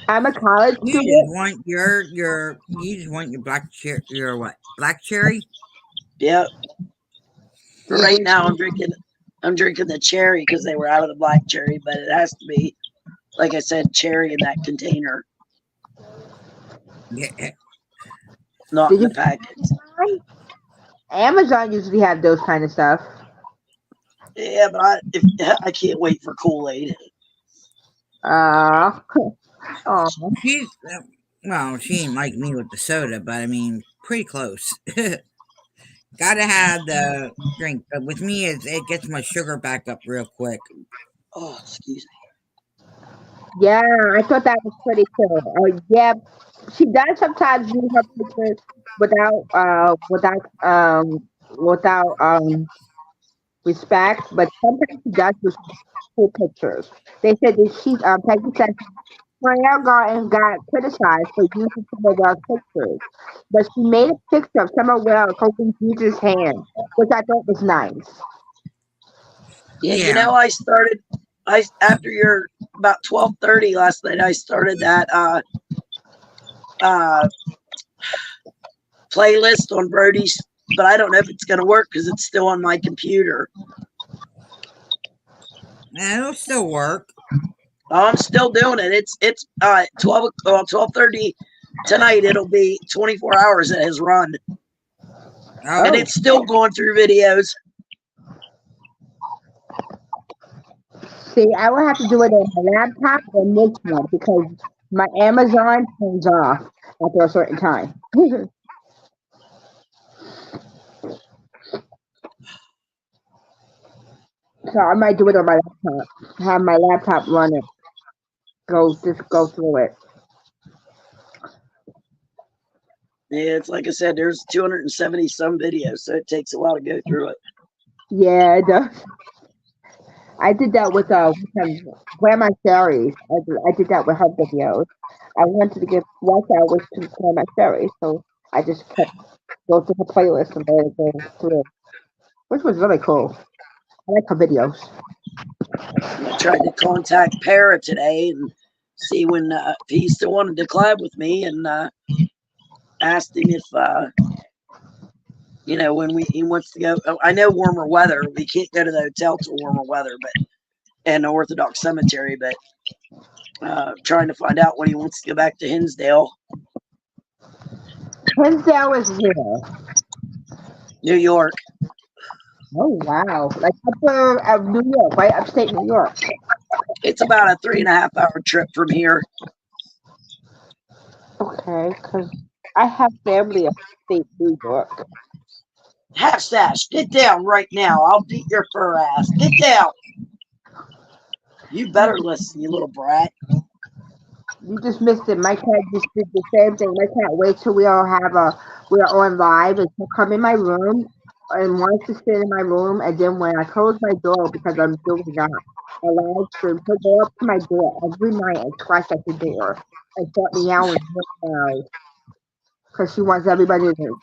S2: I'm a college
S1: You just
S2: student.
S1: want you just want your black cherry, your what? Black cherry?
S3: yeah. Right now I'm drinking the cherry because they were out of the black cherry, but it has to be, like I said, cherry in that container,
S1: Yeah.
S3: not
S2: Did
S3: in the
S2: you
S3: packets.
S2: Amazon usually have those kind of stuff.
S3: Yeah, but I can't wait for Kool-Aid.
S2: Oh.
S1: She well, she ain't like me with the soda, but I mean pretty close. Gotta have the drink, but with me it gets my sugar back up real quick.
S3: Oh, excuse me.
S2: Yeah, I thought that was pretty cool. Yeah, she does sometimes use her pictures without respect, but sometimes she does use cool pictures. They said that Peggy said Marielle Garden got criticized for using Summer Wells pictures, but she made a picture of Summer Wells holding Jesus' hand, which I thought was nice.
S3: Yeah,
S1: Yeah.
S3: I after your about 12:30 last night, I started that playlist on Brody's, but I don't know if it's gonna work because it's still on my computer.
S1: It'll still work.
S3: Oh, I'm still doing it. It's 12:30 tonight. It'll be 24 hours it has run, and
S1: Oh,
S3: it's still going through videos.
S2: See, I will have to do it on my laptop and this one because my Amazon turns off after a certain time. So I might do it on my laptop. Have my laptop run it. Just go through it.
S3: Yeah, it's like I said, there's 270 some videos, so it takes a while to go through it.
S2: Yeah, it does. I did that with Grandma Sherry's. I did that with her videos. I wanted to get watch hours to Grandma Sherry, so I just kept go through the playlist and let it go through, which was really cool. I like her videos.
S3: I tried to contact Para today and see when if he still wanted to collab with me, and asked him if when he wants to go. Oh, I know warmer weather. We can't go to the hotel till warmer weather, but and the Orthodox cemetery, but trying to find out when he wants to go back to Hinsdale,
S2: Hinsdale is where?
S3: New York.
S2: Oh wow! Like up New York, right? Upstate New York.
S3: It's about a 3.5 hour trip from here.
S2: Okay, because I have family upstate New York.
S3: Half Stash, get down right now. I'll beat your fur ass. Get down. You better listen, you little brat.
S2: You just missed it. My cat just did the same thing. My cat waits till we're on live and she'll come in my room and wants to sit in my room, and then when I close my door because I'm doing a live stream, she'll go up to my door every night and scratch at the door and start meowing really loud because she wants everybody to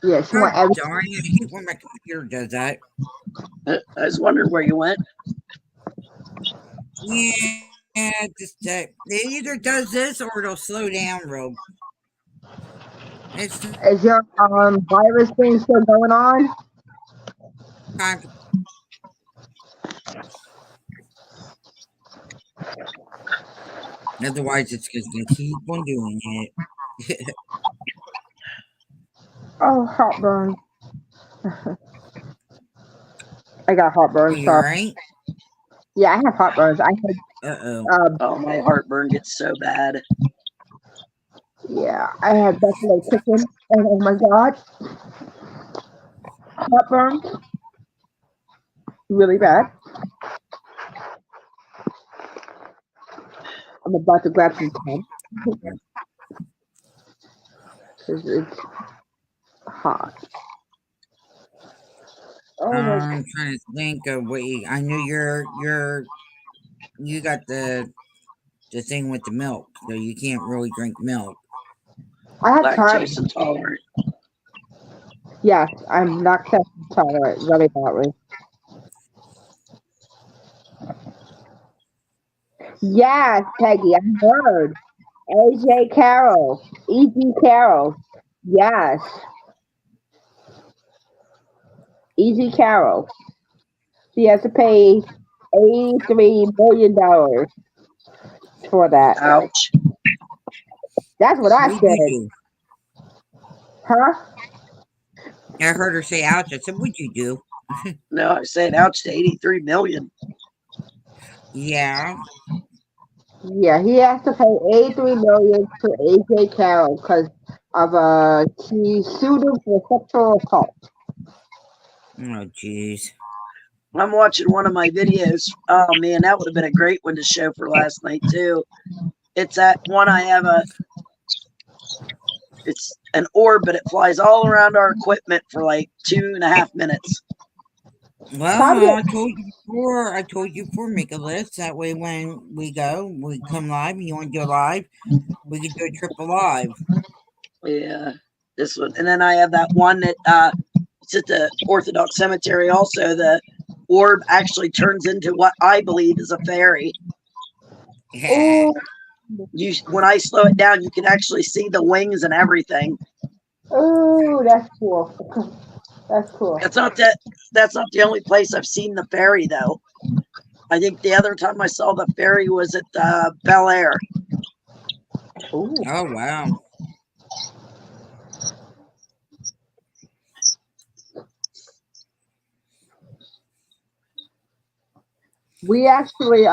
S2: Yeah, she
S1: God
S2: want every.
S1: darn it! I hate when my computer does that.
S3: I was wondering where you went.
S1: Yeah, just it either does this or it'll slow down real. It's
S2: Is your virus thing still going on?
S1: time. Otherwise, it's just gonna keep on doing it.
S2: Oh, heartburn. I got heartburn.
S1: You
S2: Sorry.
S1: alright?
S2: Yeah, I have heartburns. I
S1: Uh-oh.
S2: had
S3: Oh, my heartburn gets so bad.
S2: yeah, I had buffalo chicken, and oh my god, heartburn, really bad. I'm about to grab some pen because it's hot. Oh my
S1: I'm trying to think of what I knew you got the thing with the milk, so you can't really drink milk.
S2: I have time.
S3: Lactose intolerant.
S2: Yes, I'm lactose intolerant really badly. Yes, Peggy, I heard. AJ Carroll, E.G. Carroll. Yes, E.G. Carroll. She has to pay $83 million for that.
S3: Ouch.
S2: That's what I
S1: What did
S2: said.
S1: you
S2: Huh?
S1: do? I heard her say ouch. I said, what'd you do?
S3: No, I said ouch to 83 million.
S1: Yeah.
S2: Yeah, he has to pay $83 million to AJ Carroll because of she sued him for sexual assault.
S1: Oh, jeez.
S3: I'm watching one of my videos. Oh man, that would have been a great one to show for last night too. It's that one I have it's an orb, but it flies all around our equipment for like 2.5 minutes.
S2: Probably,
S1: Well, I told you before, make a list. That way when we come live and you want to do a live, we can do a triple live.
S3: Yeah, this one. And then I have that one that it's at the Orthodox Cemetery also. The orb actually turns into what I believe is a fairy.
S2: oh,
S3: When I slow it down, you can actually see the wings and everything.
S2: oh, that's cool. That's cool.
S3: That's not the only place I've seen the fairy though. I think the other time I saw the fairy was at Bel Air.
S2: Ooh.
S1: Oh, wow.
S2: We actually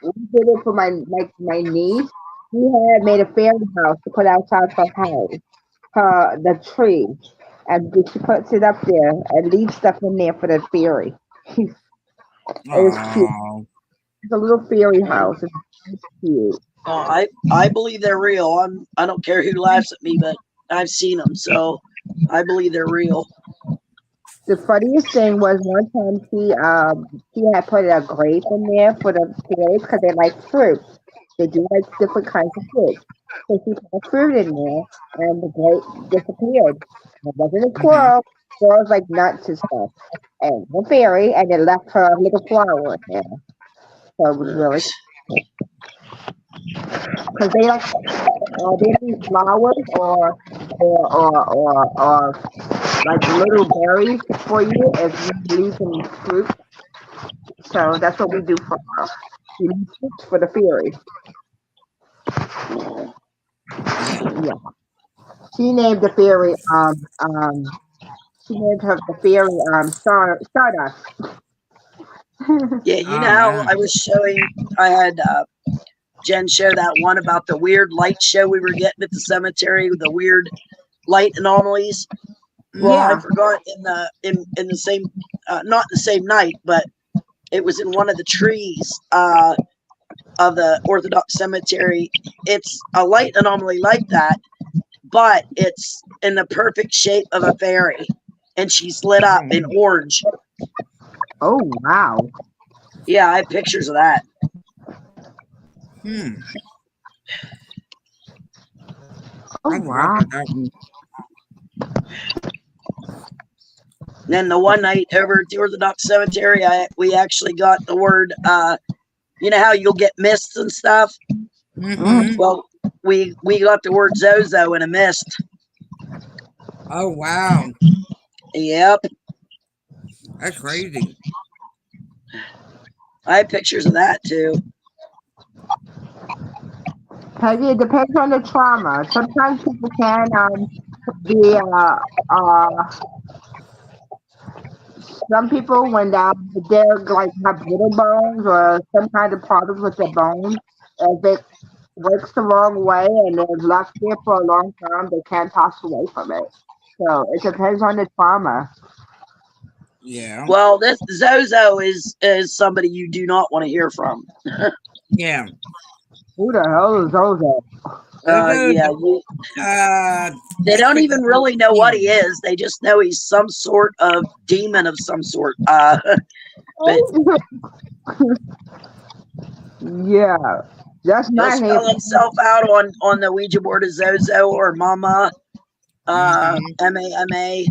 S2: we did it for my niece. She had made a fairy house to put outside her house, the tree, and she puts it up there and leaves stuff in there for the fairy. It was cute.
S1: Oh,
S2: It's a little fairy house. It's cute.
S3: I believe they're real. I don't care who laughs at me, but I've seen them, so I believe they're real.
S2: The funniest thing was one time she had put a grape in there for the fairies because they like fruit. They do like different kinds of fruit. So she put a fruit in there and the grape disappeared. It wasn't a
S1: mhm.
S2: squirrel. Squirrels like nuts and stuff. And the fairy and it left her a little flower in there. So it was really because they leave flowers or like little berries for you if you leave some fruit. So that's what we do for her. We leave fruits for the fairy. Yeah. She named the fairy she named her the fairy Stardust.
S3: Yeah, you know
S1: Oh,
S3: how
S1: wow.
S3: I was showing. I had Jen show that one about the weird light show we were getting at the cemetery with the weird light anomalies. Well, I
S2: Yeah.
S3: forgot in the same not the same night, but it was in one of the trees of the Orthodox cemetery. It's a light anomaly like that, but it's in the perfect shape of a fairy, and she's lit up in orange.
S2: Oh wow.
S3: Yeah, I have pictures of that.
S1: Hmm.
S2: Oh
S1: I forgot
S2: wow.
S1: about that one.
S3: Then the one night over at the Orthodox Cemetery, we actually got the word. You know how you'll get mists and stuff.
S1: Mm-hmm.
S3: Well, we got the word Zozo in a mist.
S1: Oh wow,
S3: Yep,
S1: that's crazy.
S3: I have pictures of that too.
S2: Peggy, it depends on the trauma. Sometimes people can be some people when they're like have brittle bones or some kind of problems with their bones, if it works the wrong way and they're left there for a long time, they can't pass away from it. So it depends on the trauma.
S1: Yeah,
S3: Well, this Zozo is somebody you do not want to hear from.
S1: yeah.
S2: Who the hell is those?
S3: Yeah, they don't even really know what he is. They just know he's some sort of demon of some sort. But
S2: Yeah, that's
S3: he'll
S2: not
S3: spell
S2: him.
S3: himself out on the Ouija board as Zozo or Mama, MAMA.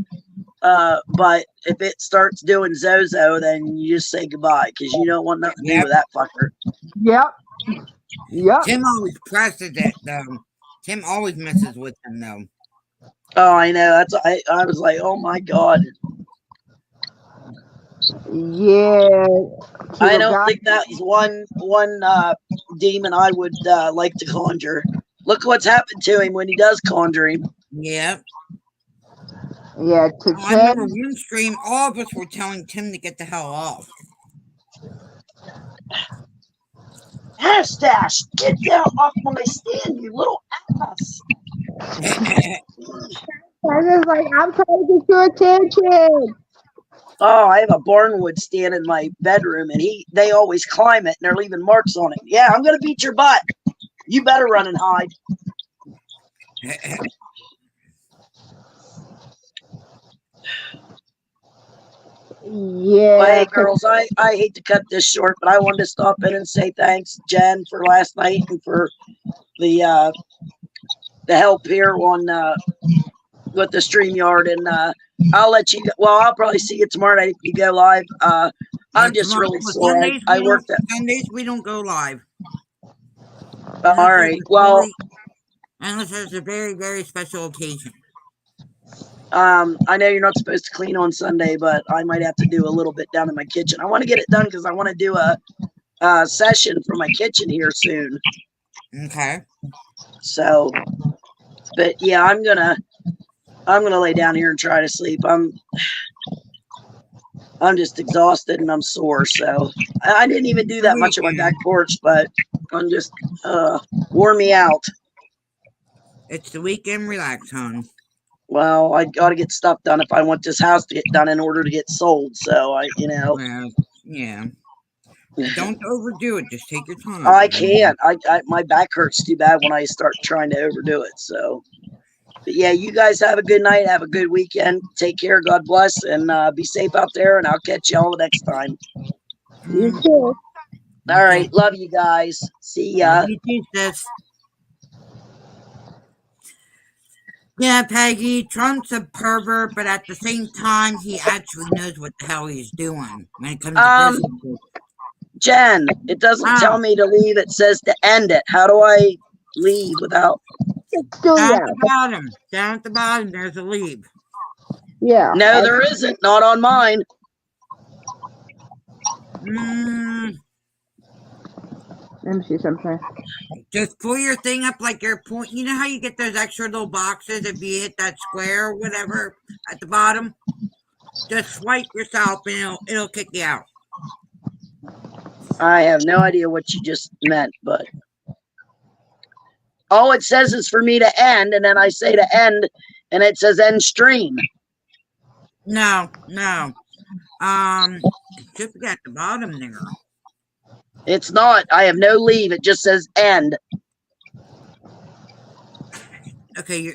S3: But if it starts doing Zozo, then you just say goodbye because you don't want nothing to do with that fucker.
S2: Yep.
S1: Tim always presses it though. Tim always messes with him though.
S3: Oh, I know. That's I was like, oh my god.
S2: Yeah.
S3: I don't think that was one demon I would like to conjure. Look what's happened to him when he does conjure him.
S1: Yep.
S2: Yeah, to
S1: I remember
S2: Tim.
S1: one stream, all of us were telling Tim to get the hell off.
S3: Hastash, get down off my stand, you little ass.
S2: I was like, I'm trying to get your attention.
S3: Oh, I have a barnwood stand in my bedroom, and they always climb it, and they're leaving marks on it. Yeah, I'm gonna beat your butt. You better run and hide.
S2: Yeah.
S3: Well, hey, girls, I hate to cut this short, but I wanted to stop in and say thanks, Jen, for last night and for the help here on with the StreamYard, and I'll let you. Well, I'll probably see you tomorrow night if you go live. I'm just really sore. I worked.
S1: Sundays we don't go live.
S3: All right. Well,
S1: unless there's a very, very special occasion.
S3: I know you're not supposed to clean on Sunday, but I might have to do a little bit down in my kitchen. I want to get it done because I want to do a session for my kitchen here soon.
S1: Okay.
S3: So, but yeah, I'm gonna lay down here and try to sleep. I'm just exhausted and I'm sore. So I didn't even do that much on my back porch, but I'm just wore me out.
S1: It's the weekend. Relax, hon.
S3: Well, I got to get stuff done if I want this house to get done in order to get sold. So
S1: Well, yeah. Don't overdo it. Just take your time.
S3: I can't. My back hurts too bad when I start trying to overdo it. So, but yeah, you guys have a good night. Have a good weekend. Take care. God bless, and be safe out there. And I'll catch y'all next time.
S2: You too.
S3: All right. Love you guys. See ya.
S1: You too, sis. Yeah, Peggy, Trump's a pervert, but at the same time, he actually knows what the hell he's doing when it comes to business.
S3: Jen, it doesn't tell me to leave. It says to end it. How do I leave without?
S2: Still
S1: down at the bottom. Down at the bottom, there's a leave.
S2: Yeah.
S3: No, there isn't. Not on mine.
S2: Let me see something.
S1: Just pull your thing up like your point. You know how you get those extra little boxes if you hit that square or whatever at the bottom? Just swipe yourself and it'll kick you out.
S3: I have no idea what you just meant, but all it says is for me to end, and then I say to end, and it says end stream.
S1: No. It should be at the bottom there.
S3: It's not. I have no leave. It just says end.
S1: Okay,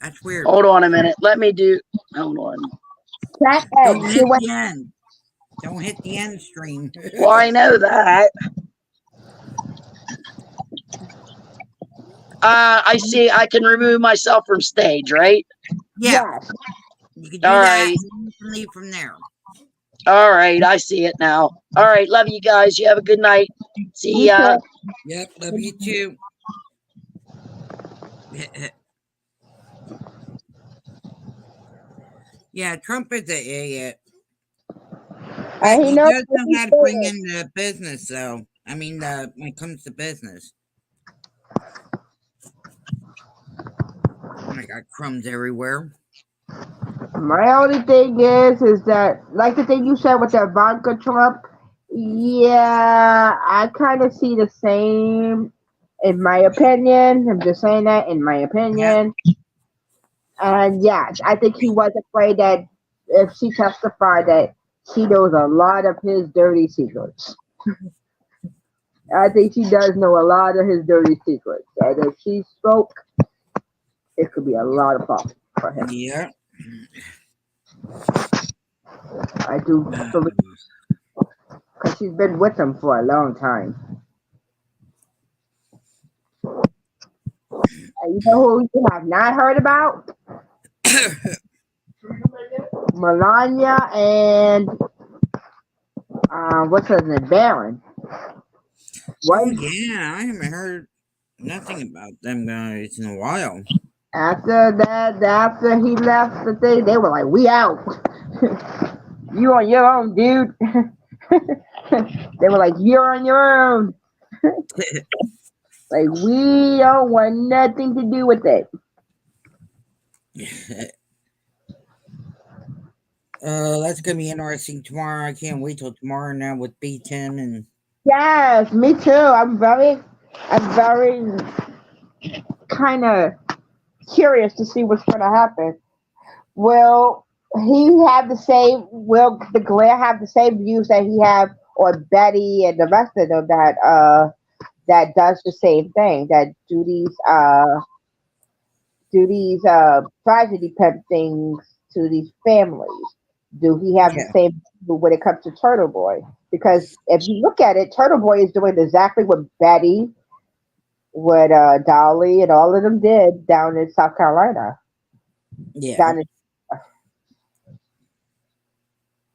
S1: that's weird.
S3: Hold on a minute. Let me do. Hold on.
S1: Don't hit the end. Don't hit the end stream.
S3: Well, I know that. I see. I can remove myself from stage, right?
S1: Yeah. You can do
S3: All
S1: that,
S3: right.
S1: and you can leave from there.
S3: All right. I see it now. All right. Love you guys. You have a good night. See
S2: Me
S3: ya.
S2: too.
S1: Yep, love you too. Yeah, Trump is an idiot. But
S2: And he
S1: he
S2: knows
S1: does
S2: what
S1: know
S2: he's
S1: how to bring
S2: doing.
S1: in the business, though. I mean, when it comes to business. I got crumbs everywhere.
S2: My only thing is that, like the thing you said with that Ivanka Trump, yeah, I kind of see the same, in my opinion. I'm just saying that, in my
S1: Yep.
S2: opinion. And yeah, I think he was afraid that if she testified that she knows a lot of his dirty secrets. I think she does know a lot of his dirty secrets. And if she spoke, it could be a lot of problems for him.
S1: Yeah.
S2: I do believe, because she's been with him for a long time. And you know who you have not heard about? Melania and what's her name? Baron.
S1: Oh,
S2: What?
S1: yeah. I haven't heard nothing about them guys in a while.
S2: After that, after he left the thing, they were like, "We out. You on your own, dude." They were like, "You're on your own. Like we don't want nothing to do with it."
S1: That's gonna be interesting tomorrow. I can't wait till tomorrow now with B10 and
S2: Yes, me too. I'm very kind of curious to see what's going to happen. Will he have the same? Will the Glare have the same views that he have, or Betty and the rest of them that does the same thing, that do these tragedy pep things to these families? Do he have the
S1: yeah,
S2: same view when it comes to Turtle Boy? Because if you look at it, Turtle Boy is doing exactly what Betty, what Dolly, and all of them did down in South Carolina.
S1: yeah.
S2: Down in,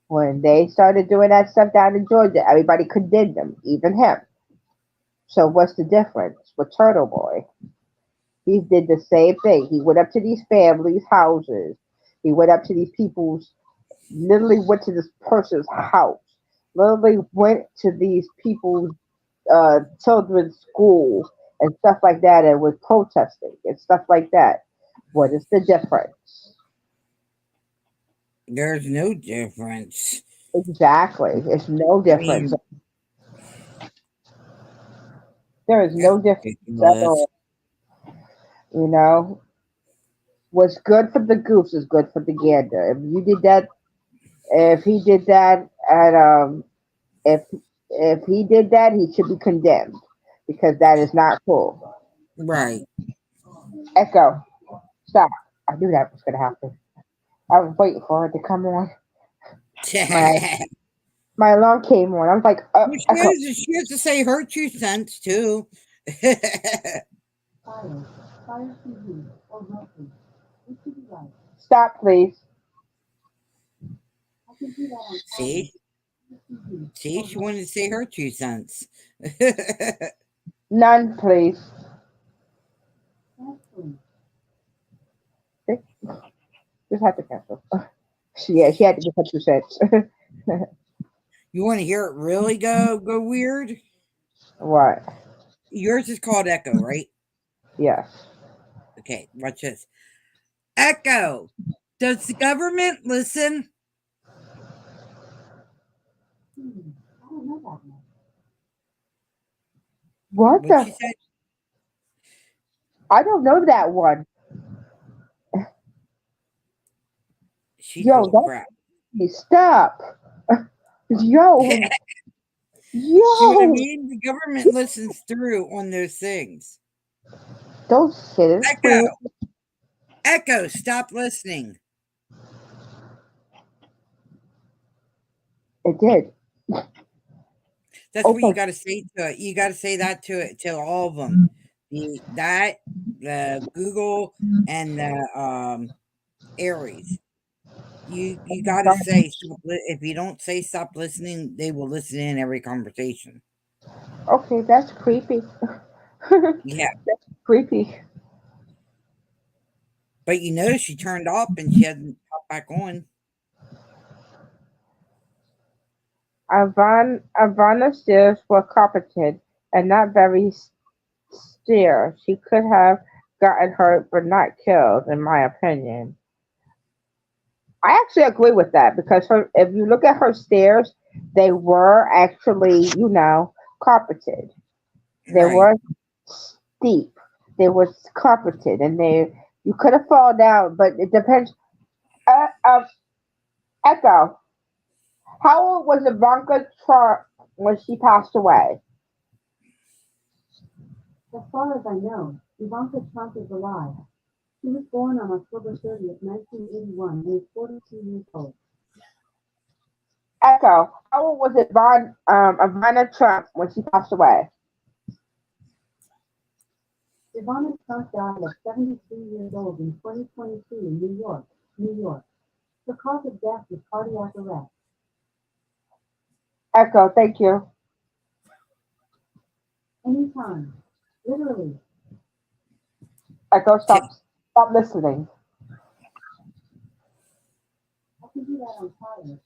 S2: when they started doing that stuff down in Georgia, everybody condemned them, even him. So what's the difference with Turtle Boy? He did the same thing. He went up to these families' houses. He went up to these people's, literally went to this person's house. Literally went to these people's children's school and stuff like that, and was protesting and stuff like that. What is the difference?
S1: There's no difference.
S2: Exactly. It's no
S1: I
S2: difference.
S1: mean,
S2: There is
S1: that's
S2: no difference at
S1: ridiculous.
S2: all. You know, what's good for the goose is good for the gander. If he did that, and if if he did that, he should be condemned because that is not cool.
S1: Right.
S2: Echo, stop! I knew that was gonna happen. I was waiting for it to come on. My my alarm came on. I was like,
S1: Well,
S2: Echo,
S1: she has to say her 2 cents too.
S2: stop, please.
S1: See, see, she wanted to say her 2 cents.
S2: None, please. Okay, just have to cancel. She had to give her 2 cents.
S1: You want to hear it really go weird?
S2: What?
S1: Yours is called Echo, right?
S2: Yes.
S1: Okay, watch this. Echo. Does the government listen?
S2: What
S1: What she
S2: the?
S1: said?
S2: I don't know that one.
S1: She's
S2: Yo,
S1: full of
S2: don't
S1: crap.
S2: stop. Yo,
S1: See what I
S2: yo,
S1: mean? The government listens through on those things.
S2: don't say this,
S1: Echo.
S2: please.
S1: Echo, stop listening.
S2: It did.
S1: That's
S2: Oh
S1: what you
S2: my,
S1: got to say to it. You got to say that to it to all of them. The Google and the Aries. You gotta say if you don't say stop listening, they will listen in every conversation.
S2: Okay, that's creepy.
S1: Yeah,
S2: Creepy.
S1: but you notice she turned off and she hasn't popped back on.
S2: Ivana's stairs were carpeted and not very steer. She could have gotten hurt but not killed, in my opinion. I actually agree with that because if you look at her stairs, they were actually, carpeted. They
S1: Right.
S2: were steep. They were carpeted, and you could have fallen down, but it depends. Uh, uh, Echo, how old was Ivanka Trump when she passed away?
S4: As far as I know, Ivanka Trump is alive. She was born on October 30th, 1981, and is 42 years old.
S2: Echo, how old was Ivana Trump when she passed away?
S4: Ivana Trump died at 73 years old in 2022 in New York, New York. The cause of death was cardiac arrest.
S2: Echo, thank you.
S4: Anytime. Literally.
S2: Echo, stop listening.
S4: I can do that on Fire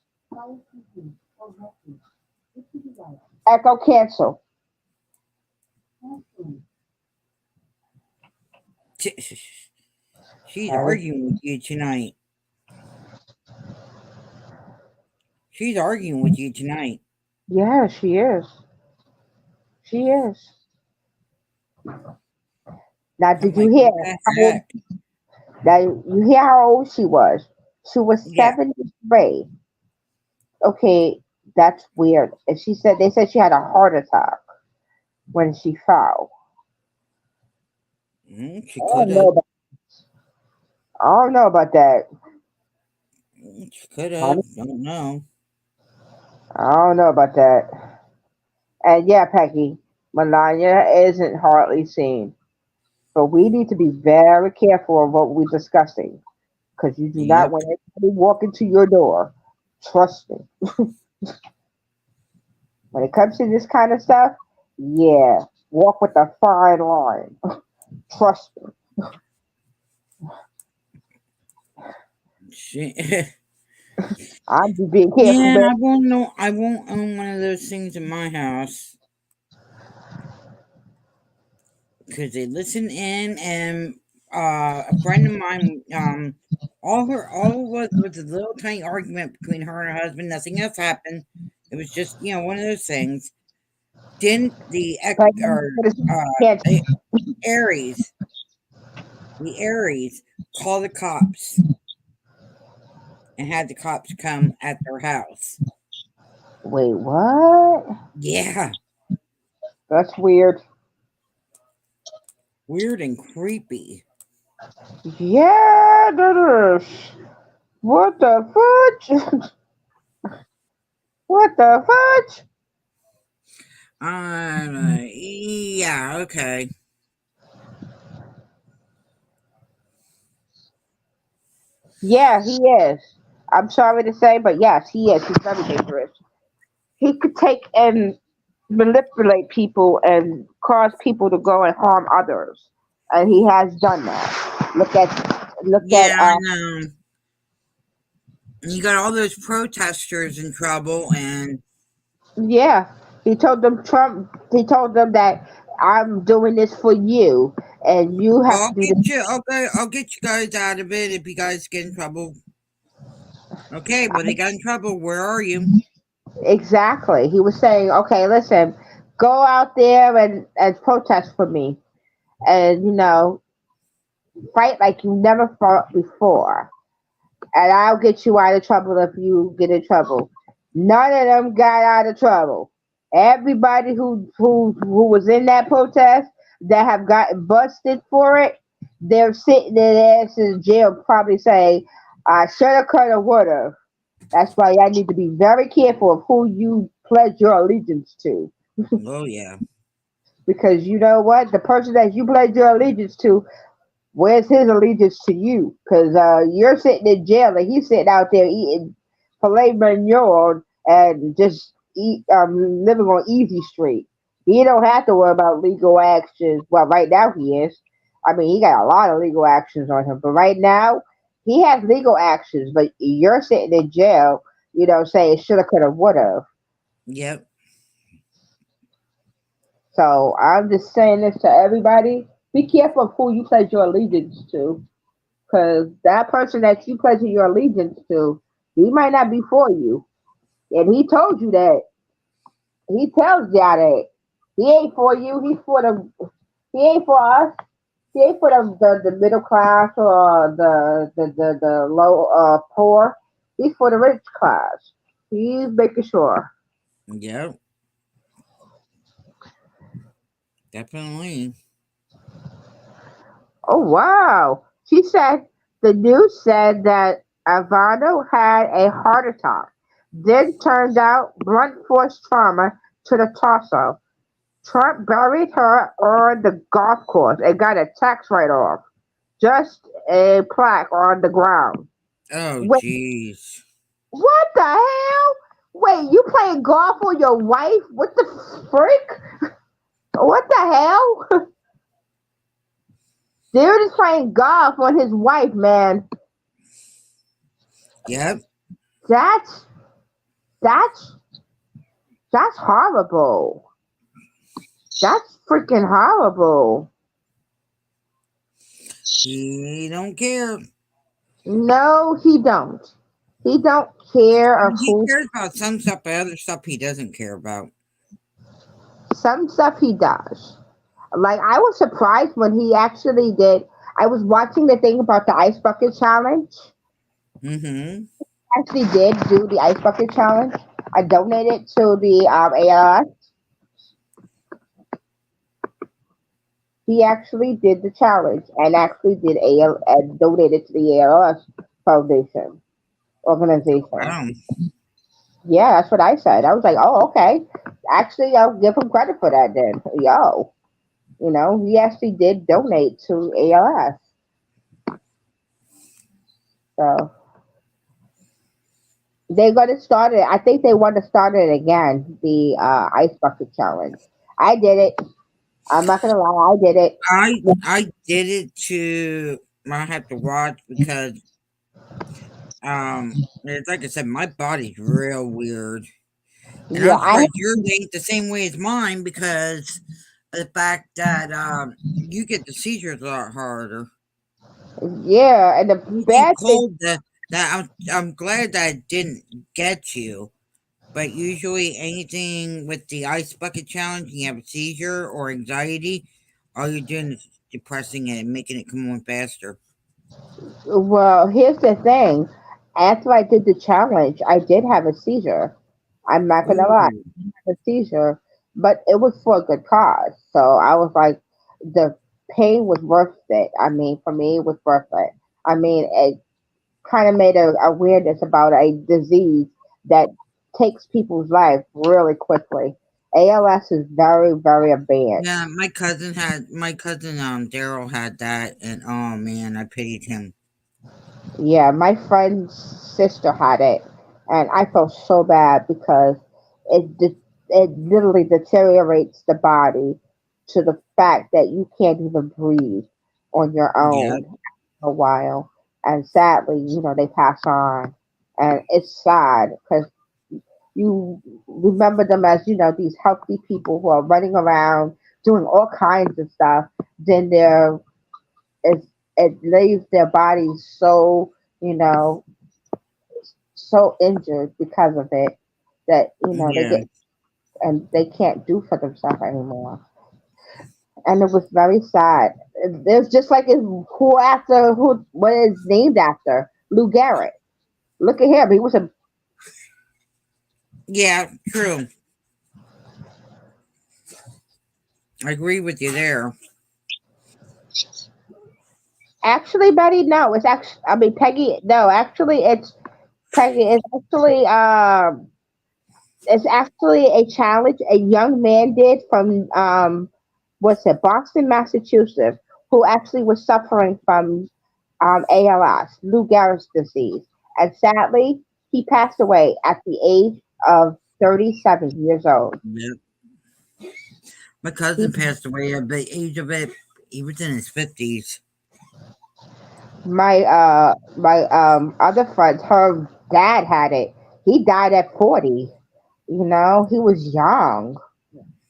S4: TV, or Rescue. Which would you like?
S2: Echo, cancel.
S4: Canceling.
S1: She's arguing with you tonight. She's arguing with you tonight.
S2: Yeah, she is. She is. Now, did you hear? Now, you hear how old she was? She was 73. Okay, that's weird. And they said she had a heart attack when she fell.
S1: She could have.
S2: I don't know about that.
S1: She could have. Don't know.
S2: I don't know about that. And yeah, Peggy, Melania isn't hardly seen. But we need to be very careful of what we're discussing. Because you do not want anybody walk into your door. Trust me. When it comes to this kind of stuff, yeah, walk with a fine line. Trust me. I'm just being careful.
S1: Yeah, I won't own one of those things in my house because they listen in, and a friend of mine, all it was a little tiny argument between her and her husband. Nothing else happened. It was just one of those things. Didn't the Aries call the cops and had the cops come at their house?
S2: Wait, what?
S1: Yeah.
S2: That's weird.
S1: Weird and creepy.
S2: Yeah, that is. What the fudge? What the fudge?
S1: Yeah, okay.
S2: Yeah, he is. I'm sorry to say, but yes, he is. He's very dangerous. He could take and manipulate people and cause people to go and harm others, and he has done that. Look at.
S1: I know. You got all those protesters in trouble, and
S2: yeah, he told them that I'm doing this for you, and you have to do this.
S1: I'll get you guys out of it if you guys get in trouble. Okay, well, they got in trouble. Where are you?
S2: Exactly. He was saying, okay, listen, go out there and protest for me, and fight like you never fought before, and I'll get you out of trouble if you get in trouble. None of them got out of trouble. Everybody who was in that protest that have gotten busted for it, they're sitting their asses in jail, probably saying, "I shoulda, coulda, woulda." That's why I need to be very careful of who you pledge your allegiance to.
S1: Oh yeah.
S2: Because you know what, the person that you pledge your allegiance to Where's his allegiance to you? Because you're sitting in jail and he's sitting out there eating filet mignon and just living on Easy Street. He don't have to worry about legal actions. Well, right now he is. I mean, he got a lot of legal actions on him, but right now he has legal actions. But you're sitting in jail, saying shoulda, coulda, woulda.
S1: Yep.
S2: So I'm just saying this to everybody: be careful of who you pledge your allegiance to, because that person that you pledge your allegiance to, he might not be for you, and he told you that. He tells y'all that he ain't for you. He's for the. He ain't for us. He ain't for the middle class or the low poor. He's for the rich class. He's making sure.
S1: Yep. Definitely.
S2: Oh wow! She said the news said that Ivano had a heart attack. Then turned out blunt force trauma to the torso. Trump buried her on the golf course and got a tax write-off. Just a plaque on the ground.
S1: Oh,
S2: Wait,
S1: jeez.
S2: what the hell? Wait, you playing golf for your wife? What the frick? What the hell? Dude is playing golf on his wife, man.
S1: Yep.
S2: That's that's that's horrible. That's freaking horrible.
S1: He don't care.
S2: No, he don't. He don't care
S1: I
S2: of
S1: mean, he
S2: who.
S1: cares about some stuff, but other stuff he doesn't care about.
S2: Some stuff he does. Like I was surprised when he actually did. I was watching the thing about the ice bucket challenge.
S1: Mm-hmm.
S2: Actually, did do the ice bucket challenge. I donated to the ALS. He actually did the challenge and actually did AL and donated to the ALS Foundation organization.
S1: Wow.
S2: Yeah, that's what I said. I was like, oh, okay. Actually, I'll give him credit for that then. Yo, he actually did donate to ALS. So they're going to start it. I think they want to start it again, the ice bucket challenge. I did it. I'm not going to lie. I did it.
S1: I did it to. I have to watch because it's like I said, my body's real weird, and
S2: Yeah,
S1: I'm surprised yours ain't the same way as mine because of the fact that you get the seizures a lot harder.
S2: yeah. And the
S1: Anything
S2: bad thing,
S1: cold that I'm glad that it didn't get you. But usually, anything with the ice bucket challenge, you have a seizure or anxiety, all you're doing is depressing it and making it come on faster.
S2: well, here's the thing. After I did the challenge, I did have a seizure. I'm not going to lie.
S1: Ooh,
S2: A seizure, but it was for a good cause. So I was like, the pain was worth it. I mean, for me, it was worth it. I mean, it kind of made a awareness about a disease that takes people's life really quickly. ALS is very, very bad.
S1: yeah, my cousin Daryl had that, and oh man, I pitied him.
S2: Yeah, my friend's sister had it, and I felt so bad because it literally deteriorates the body to the fact that you can't even breathe on your
S1: Yeah,
S2: own a while. And sadly, they pass on, and it's sad because you remember them as these healthy people who are running around doing all kinds of stuff. Then it leaves their bodies so you know so injured because of it that they
S1: yeah,
S2: get and they can't do for themselves anymore. And it was very sad. It's just like who what is named after Lou Garrett. Look at him. He was a
S1: yeah. True. I agree with you there.
S2: actually Betty. No, it's actually I mean Peggy. No, actually it's Peggy. It's actually a challenge a young man did from what's it, Boston, Massachusetts, who actually was suffering from ALS, Lou Gehrig's disease. And sadly, he passed away at the age of 37 years old.
S1: Yep. My
S2: He,
S1: cousin passed away at the age of it. He was in his 50s.
S2: my other friend, her dad had it. He died at 40. You know, he was young.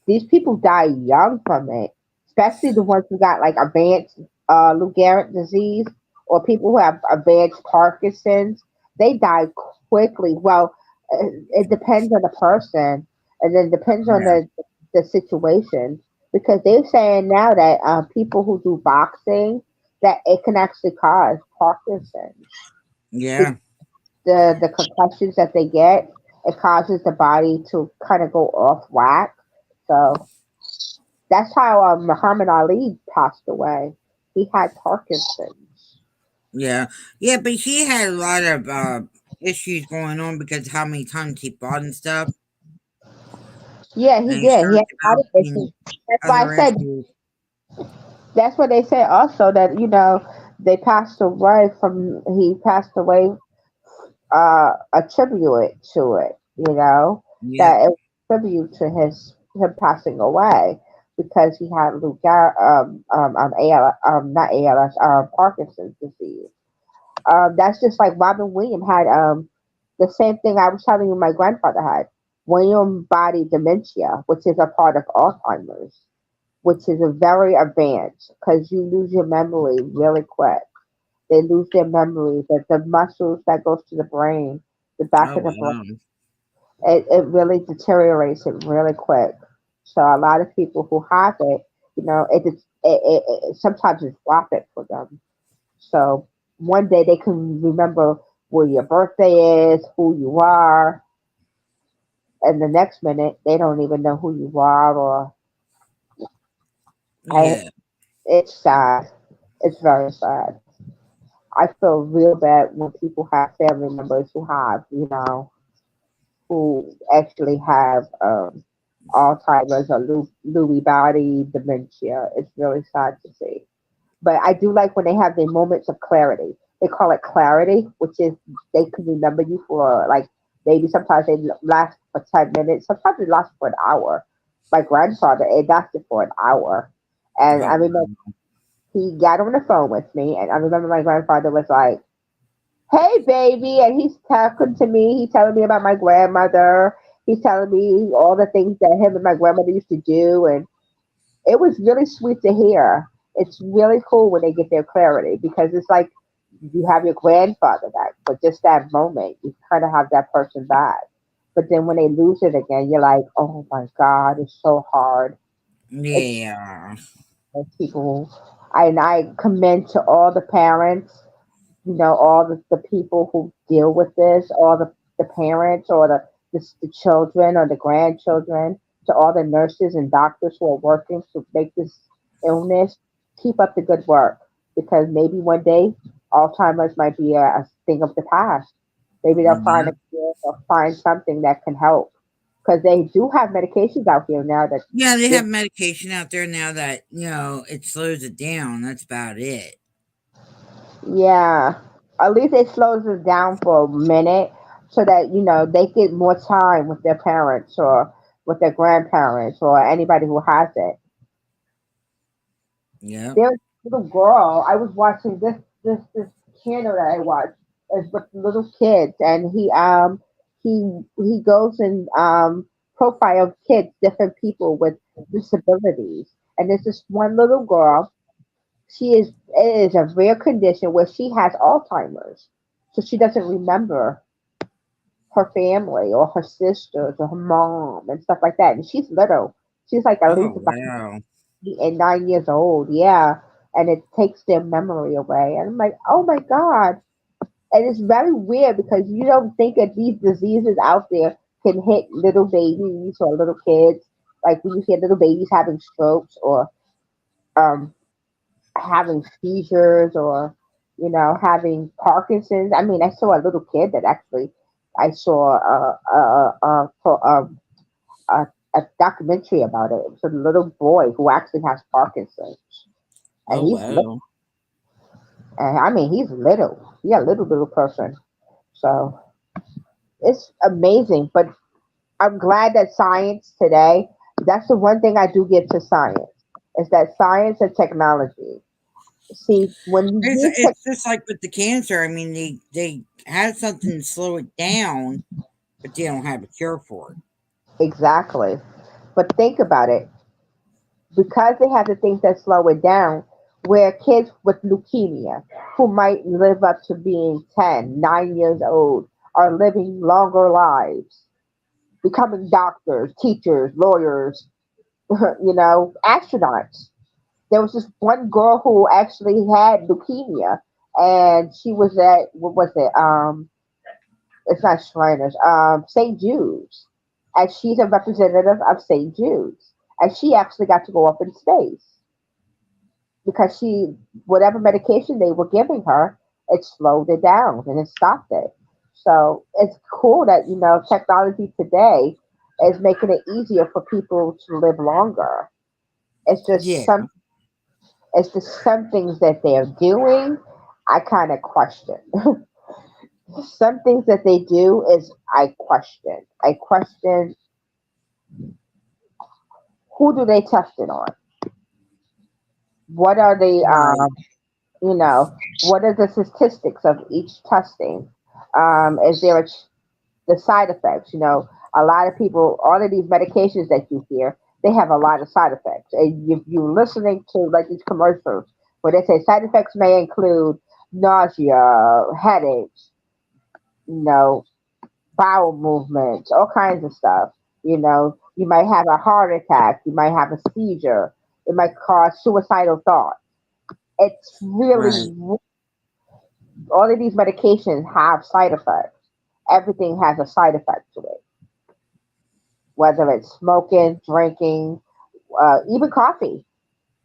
S2: These people die young from it, especially the ones who got like advanced Lou Gehrig disease or people who have advanced Parkinson's. They die quickly. Well, it depends on the person, and then depends on
S1: Yeah.
S2: the situation. Because they're saying now that people who do boxing, that it can actually cause Parkinson's.
S1: Yeah.
S2: The concussions that they get, it causes the body to kind of go off whack. So that's how Muhammad Ali passed away. He had Parkinson's.
S1: Yeah. Yeah, but he had a lot of issues going on because how many times he fought and stuff.
S2: Yeah, he
S1: And he
S2: did. He
S1: started
S2: had a lot of issues.
S1: developing
S2: That's why I
S1: other
S2: said
S1: issues.
S2: that's what they say also that they passed away from he passed away attribute it to it,
S1: Yep.
S2: that it was a tribute to him passing away because he had ALS, not ALS, Parkinson's disease. That's just like Robin Williams had the same thing I was telling you my grandfather had. William body dementia, which is a part of Alzheimer's, which is a very advanced because you lose your memory really quick. They lose their memory, that the muscles that goes to the brain, the back
S1: Oh
S2: of the brain,
S1: wow.
S2: it really deteriorates it really quick. So a lot of people who have it, sometimes it's worth it for them. So one day they can remember where your birthday is, who you are, and the next minute they don't even know who you are. Or I,
S1: Yeah.
S2: it's sad. It's very sad. I feel real bad when people have family members who have, who actually have Alzheimer's or Lewy body dementia. It's really sad to see. But I do like when they have their moments of clarity. They call it clarity, which is they can remember you for like maybe sometimes they last for 10 minutes, sometimes it lasts for an hour. My grandfather, it lasted for an hour, and
S1: Oh
S2: I remember
S1: wow.
S2: he got on the phone with me, and I remember my grandfather was like, "Hey, baby," and he's talking to me. He's telling me about my grandmother. He's telling me all the things that him and my grandmother used to do, and it was really sweet to hear. It's really cool when they get their clarity because it's like you have your grandfather back, but just that moment, you kind of have that person back. But then when they lose it again, you're like, oh my God, it's so hard. It's
S1: Yeah.
S2: people, and I commend to all the parents, all the people who deal with this, all the parents or the children or the grandchildren, to all the nurses and doctors who are working to make this illness, keep up the good work because maybe one day Alzheimer's might be a thing of the past. Maybe they'll find
S1: Yeah.
S2: a cure or find something that can help because they do have medications out here now that
S1: Yeah, they
S2: give.
S1: have medication out there now that, it slows it down. That's about it.
S2: Yeah, at least it slows us down for a minute so that they get more time with their parents or with their grandparents or anybody who has it.
S1: Yep.
S2: There's a little girl. I was watching this channel that I watch is with little kids, and he goes and profiles kids, different people with disabilities, and there's this one little girl. It is a rare condition where she has Alzheimer's, so she doesn't remember her family or her sisters or her mom and stuff like that. And she's little. She's like at
S1: Oh
S2: least about
S1: wow.
S2: 8 and 9 years old. Yeah, and it takes their memory away. And I'm like, oh my god. And it's very weird because you don't think that these diseases out there can hit little babies or little kids. Like when you hear little babies having strokes or um, having seizures or having Parkinson's. I mean, I saw a little kid that actually I saw a documentary about it. It was a little boy who actually has Parkinson's, and
S1: Oh
S2: he's
S1: wow.
S2: and I mean he's little. He's a little person. So it's amazing. But I'm glad that science today. That's the one thing I do give to science is that science and technology. See, when you use tech,
S1: It's just like with the cancer. I mean, they had something to slow it down, but they don't have a cure for it.
S2: exactly. But think about it. Because they have the things that slow it down, where kids with leukemia, who might live up to being 10, 9 years old, are living longer lives, becoming doctors, teachers, lawyers, astronauts. There was this one girl who actually had leukemia, and she was at what was it? It's not Shriners, St. Jude's, and she's a representative of St. Jude's, and she actually got to go up in space because she whatever medication they were giving her, it slowed it down and it stopped it. So it's cool that technology today is making it easier for people to live longer. It's just
S1: Yeah.
S2: some it's just some things that they're doing I kind of question. Some things that they do is I question. I question who do they test it on? What are the
S1: Right.
S2: what are the statistics of each testing? Is there the side effects? A lot of people, all of these medications that you hear, they have a lot of side effects. And if you're listening to like these commercials where they say side effects may include nausea, headaches, you know, bowel movements, all kinds of stuff. You might have a heart attack, you might have a seizure, it might cause suicidal thoughts. It's
S1: Right.
S2: really all of these medications have side effects. Everything has a side effect to it, whether it's smoking, drinking, even coffee.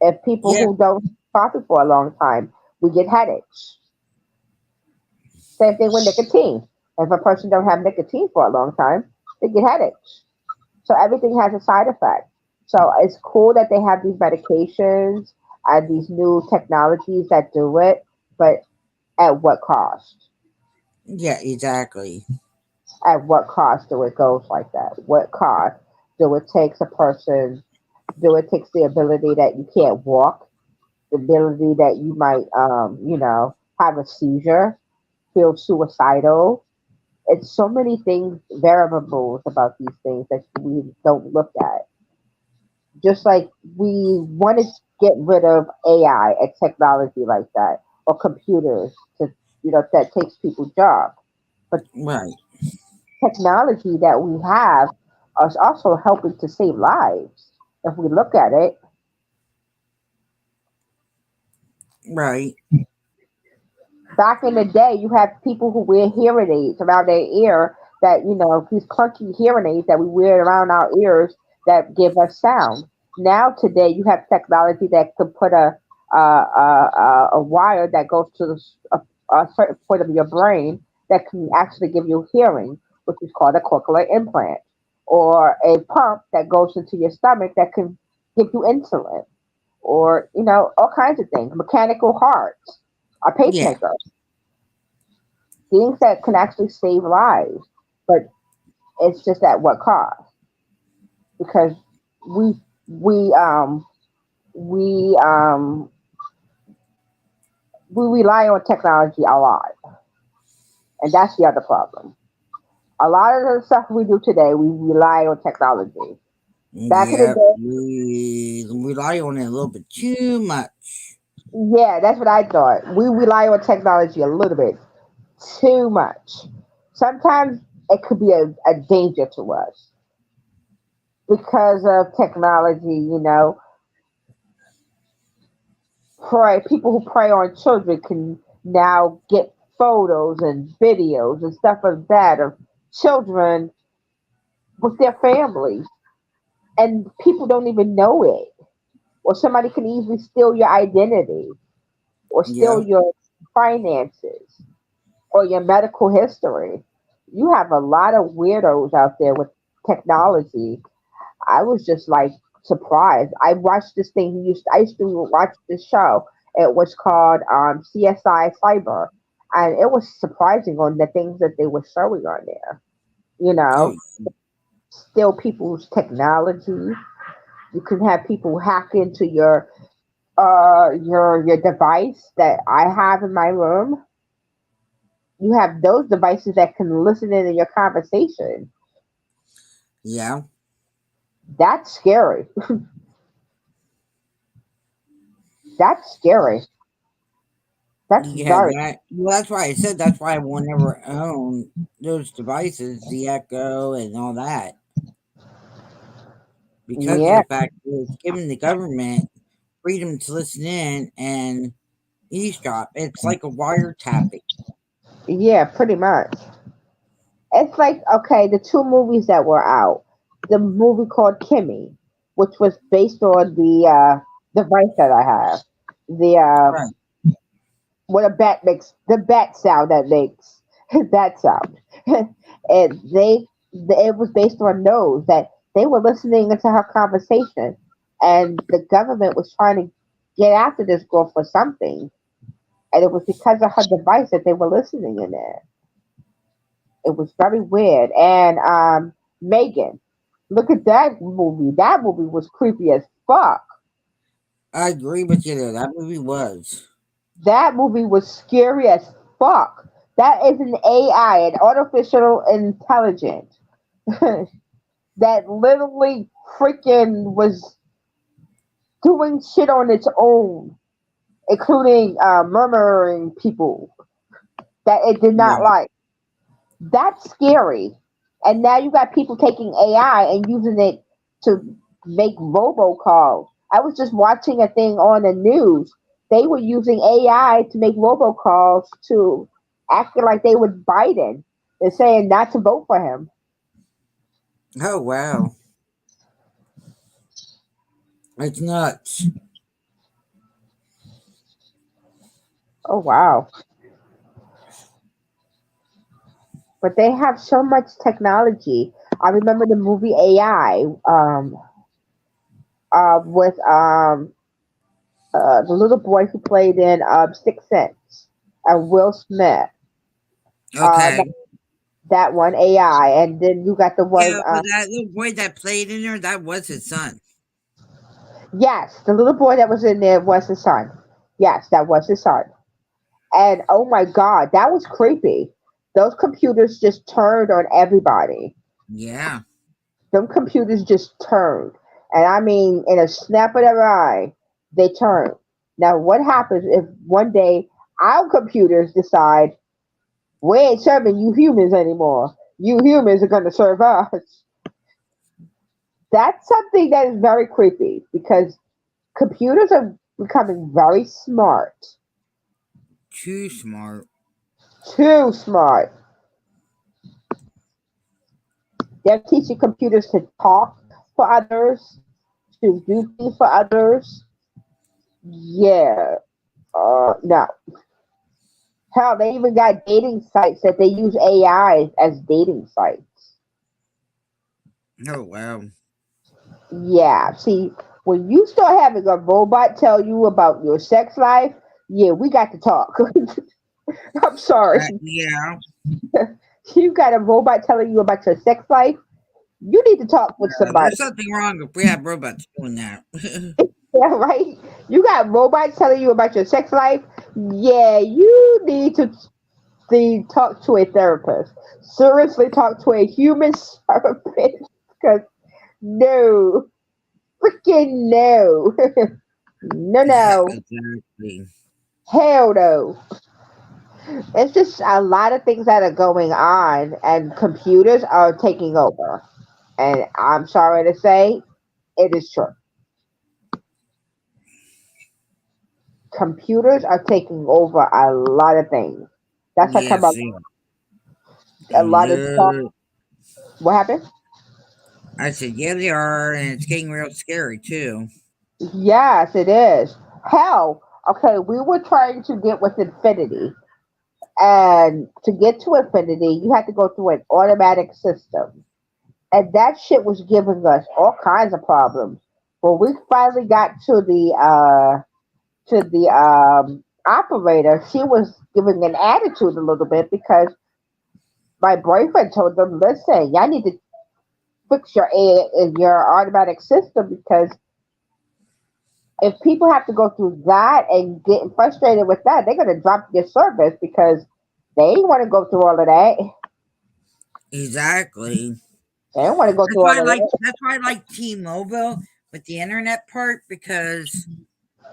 S2: If people
S1: Yeah.
S2: who don't drink coffee for a long time, we get headaches. Same thing with nicotine. If a person don't have nicotine for a long time, they get headaches. So everything has a side effect. So it's cool that they have these medications and these new technologies that do it, but at what cost?
S1: Yeah. Exactly.
S2: At what cost do it goes like that? What cost do it takes a person? Do it takes the ability that you can't walk, the ability that you might, have a seizure, feel suicidal. It's so many things, variables about these things that we don't look at. Just like we want to get rid of AI and technology like that, or computers that takes people's job. But
S1: Right.
S2: technology that we have is also helping to save lives. If we look at it,
S1: Right.
S2: back in the day, you have people who wear hearing aids around their ear that, these clunky hearing aids that we wear around our ears that give us sound. Now, today, you have technology that could put a wire that goes to a certain point of your brain that can actually give you hearing, which is called a cochlear implant, or a pump that goes into your stomach that can give you insulin, or, all kinds of things, mechanical hearts, a
S1: Yeah.
S2: pacemaker, things that can actually save lives. But it's just at what cost? Because we we um we um we rely on technology a lot, and that's the other problem. A lot of the stuff we do today, we rely on technology. Back in the
S1: Yeah.
S2: day,
S1: We rely on it a little bit too much.
S2: yeah, that's what I thought. We rely on technology a little bit too much. Sometimes it could be a danger to us because of technology. People who prey on children can now get photos and videos and stuff like that of children with their families, and people don't even know it. Or somebody can easily steal your identity, or steal
S1: Yeah.
S2: your finances, or your medical history. You have a lot of weirdos out there with technology. I was just like surprised. I watched this thing. I used to watch this show. It was called CSI Cyber, and it was surprising on the things that they were showing on there. You
S1: Oh,
S2: know, steal people's technology. You can have people hack into your device that I have in my room. You have those devices that can listen in your conversation.
S1: yeah.
S2: That's scary. That's scary. That's
S1: Yeah,
S2: very.
S1: that's why I said that's why I will never own those devices, the Echo and all that, because of
S2: Yeah,
S1: the fact that it's giving the government freedom to listen in and eavesdrop. It's like a wiretapping.
S2: yeah, pretty much. It's like, okay, the two movies that were out. The movie called Kimmy, which was based on the device that I have. The
S1: Right.
S2: what a bat makes, the bat sound that makes that sound. And it was based on those that they were listening into her conversation, and the government was trying to get after this girl for something, and it was because of her device that they were listening in there. It was very weird. And Megan, look at that movie. That movie was creepy as fuck.
S1: I agree with you there. That movie was.
S2: That movie was scary as fuck. That is an AI, an artificial intelligence, that literally freaking was doing shit on its own, including murmuring people that it did not
S1: Right.
S2: like. That's scary. And now you got people taking AI and using it to make robocalls. I was just watching a thing on the news. They were using AI to make robocalls to acting like they were Biden. They're saying not to vote for him.
S1: Oh wow. It's nuts.
S2: Oh wow. But they have so much technology. I remember the movie AI with the little boy who played in Sixth Sense and Will Smith. Uh,
S1: Okay.
S2: that one AI, and then you got the one.
S1: Yeah, but that little boy that played in there, that was his son.
S2: Yes, the little boy that was in there was his son. Yes, that was his son. And oh my God, that was creepy. Those computers just turned on everybody.
S1: Yeah.
S2: Them computers just turned, and I mean, in a snap of their eye, they turned. Now, what happens if one day our computers decide we ain't serving you humans anymore? You humans are going to serve us. That's something that is very creepy because computers are becoming very smart,
S1: Too smart.
S2: too smart. They're teaching computers to talk for others, to do things for others. Yeah, no. Hell, they even got dating sites that they use AI as dating sites.
S1: Oh wow.
S2: Yeah, see, when you start having a robot tell you about your sex life, yeah, we got to talk. I'm sorry.
S1: Yeah.
S2: You got a robot telling you about your sex life, you need to talk with somebody.
S1: There's something wrong if we have robots doing that.
S2: Yeah, right? You got robots telling you about your sex life. Yeah, you need to talk to a therapist. Seriously, talk to a human therapist. Because no, freaking no. No, no.
S1: Exactly.
S2: Hell no. It's just a lot of things that are going on, and computers are taking over. And I'm sorry to say, it is true. Computers are taking over a lot of things. That's how come
S1: Yes. Yeah.
S2: a lot of talk.
S1: No.
S2: What happened?
S1: I said, yeah, they are, and it's getting real scary too.
S2: Yes, it is. Hell, okay, we were trying to get with Infinity, and to get to Infinity, you had to go through an automatic system, and that shit was giving us all kinds of problems. When we finally got to to the operator, she was giving an attitude a little bit because my boyfriend told them, "Listen, y'all need to fix your automatic system because if people have to go through that and getting frustrated with that, they're gonna drop your service because they ain't want to go through all of that.
S1: Exactly.
S2: They don't want to go
S1: That's
S2: through
S1: why
S2: all
S1: I
S2: of
S1: like
S2: that.
S1: that's why I like T-Mobile with the internet part because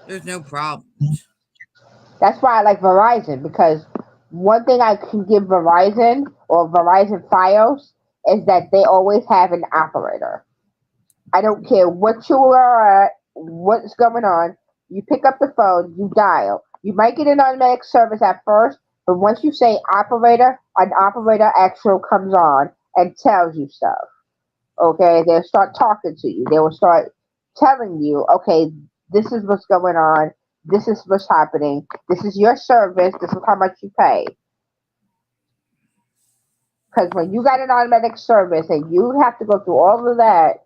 S1: there's no problems.
S2: That's why I like Verizon because one thing I can give Verizon or Verizon Fios is that they always have an operator. I don't care what you are at, what's going on. You pick up the phone, you dial. You might get an automatic service at first, but once you say operator, an operator actually comes on and tells you stuff. Okay, they'll start talking to you. They will start telling you, okay, this is what's going on. This is what's happening. This is your service. This is how much you pay. Because when you got an automatic service and you have to go through all of that,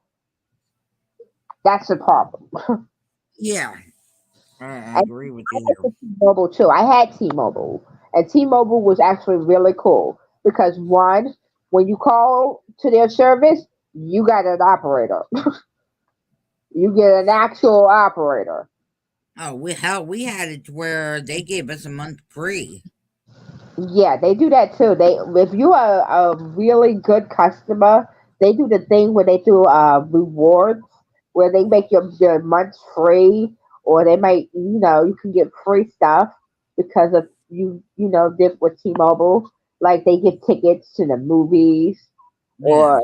S2: that's the problem.
S1: Yeah, I
S2: And
S1: agree with
S2: I
S1: you
S2: like
S1: there.
S2: the T-Mobile too. I had T-Mobile, and T-Mobile was actually really cool because one, when you call to their service, you got an operator. You get an actual operator.
S1: Oh, we had it where they gave us a month free.
S2: Yeah, they do that too. They if you are a really good customer, they do the thing where they do rewards where they make your months free, or they might you can get free stuff because of did with T-Mobile. Like they give tickets to the movies
S1: Yeah.
S2: or